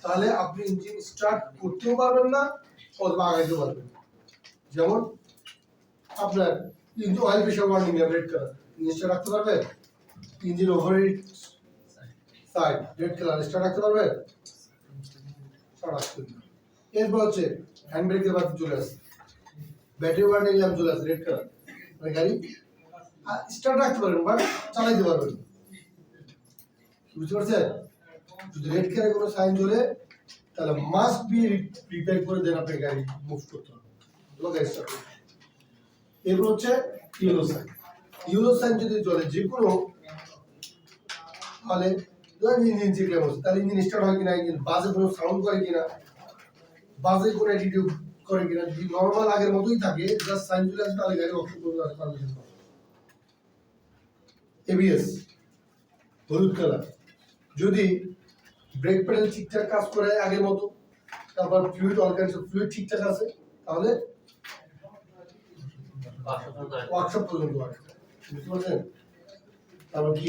তাহলে আপনি ইঞ্জিন স্টার্ট করতেও পারবেন না অথবা আগাইতেও পারবেন যেমন আপনার কিন্তু oil pressure warning red colour engine start রাখতে পারবেন engine overheat side red colour start রাখতে পারবেন স্টার্ট রাখতে পারবেন এরপর হচ্ছে হ্যান্ড ব্রেকের বাতি চলে আসে ব্যাটারি ওয়ার্নিং ল্যাম্প চলে আসে রেড কালার মানে গাড়ি স্টার্ট রাখতে পারবেন বাট চালাইতে পারবেন বুঝতে পারছেন যদি রেড কালার কোনো সাইন জ্বলে তাহলে মাস্ট বি প্রিপেয়ার করে দেন আপনার গাড়ি মুভ করতে হবে গাড়ি স্টার্ট করতে এরপর হচ্ছে ইয়েলো সাইন যদি জ্বলে যে কোনো তাহলে ইঞ্জিন চেক হচ্ছে তাহলে ইঞ্জিন স্টার্ট হয় কিনা ইঞ্জিন বাজে কোনো সাউন্ড করে কিনা বাজে কোনো অ্যাটিটিউড করে কিনা যদি নর্মাল আগের মতোই থাকে জাস্ট সাইন চলে আসে তাহলে গাড়ি অফ করতে পারবেন এবিএস হলুদ কালার যদি ব্রেক প্যাডেল ঠিকঠাক কাজ করে আগের মতো তারপর ফ্লুইড ফ্লুইড ঠিকঠাক আছে তাহলে ওয়ার্কশপ পর্যন্ত বুঝতে পারছেন তারপর কি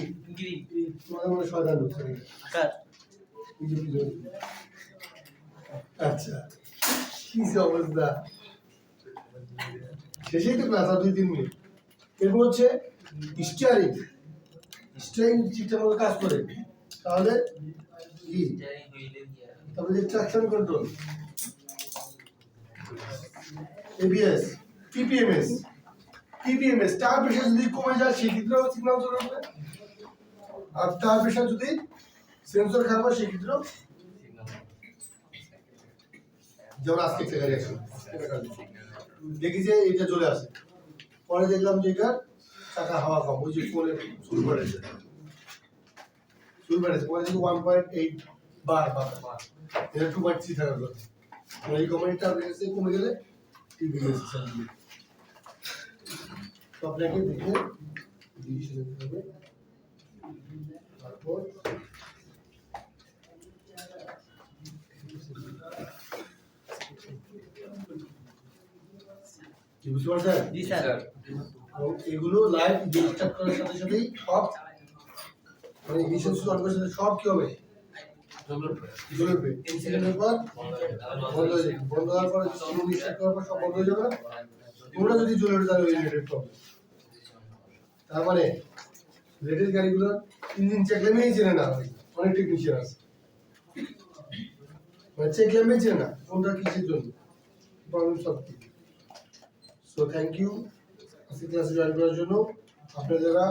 তোমাদের মনে শয়তান ঢুকছে আচ্ছা কি অবস্থা শেষেই তো ক্লাস আর 2-3 মিনিট এরপর হচ্ছে স্টিয়ারিং ঠিকঠাক মতো কাজ করে তাহলে কি তারপরে যে traction control ABS TPMS tyre pressure যদি কমে যায় সেক্ষেত্রেও সিগন্যাল চলে আসবে আর টায়ার প্রেসার যদি সেন্সর খারাপ হয় সেক্ষেত্রেও যেমন আজকে একটা গাড়ি আছে দেখি যে এটা চলে আসে পরে দেখলাম যে এটা চাকা হাওয়া কম ওই যে ফোনে শুরু করেছে পরে যদি 1.8 বার এটা 2.3 থাকার কথা এই কোম্পানিটা কমে গেলে টিপিএস তো আপনাকে দেখে ডিসিশন নিতে হবে তারপর কি বুঝতে পারছেন জি স্যার এগুলো লাইভ স্টার্ট করার সাথে সাথেই অফ মানে ইমিশন অন করার সাথে সব কি হবে জ্বলবে ইনসিডেন্টের পর বন্ধ হয়ে যাবে, বন্ধ হওয়ার পর স্লো স্টার্ট করার পর সব বন্ধ হয়ে যাবে না, তোমরা যদি জ্বলে ওঠে তাহলে রিলেটেড প্রবলেম। তার মানে লেটেস্ট গাড়িগুলো ইঞ্জিন চেক ল্যাম্পেই চেনে না, অনেক টেকনিশিয়ান আছে মানে চেক ল্যাম্পেই চেনে না কোনটা কিসের জন্য প্রবলেম সলভ কি। সো থ্যাংক ইউ আজকে ক্লাসে জয়েন করার জন্য। আপনারা যারা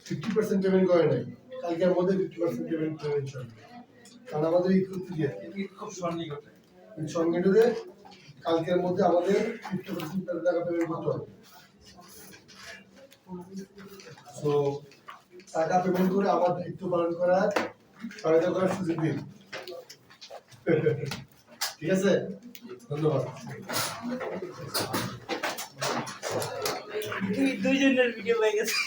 50% পেমেন্ট করেন নাই কালকের মধ্যে 50% পেমেন্ট করবেন চলবে, কারণ আমাদের ঈদ করতে দিয়ে খুব সন্নিকটে ঈদ সংগঠনে কালকের মধ্যে আমাদের 50% টাকা পেমেন্ট করতে হবে। সো টাকা পেমেন্ট করে আমার দায়িত্ব পালন করার সহায়তা করার সুযোগ দিন। ঠিক আছে, ধন্যবাদ। দুইজনের ভিডিও হয়ে গেছে।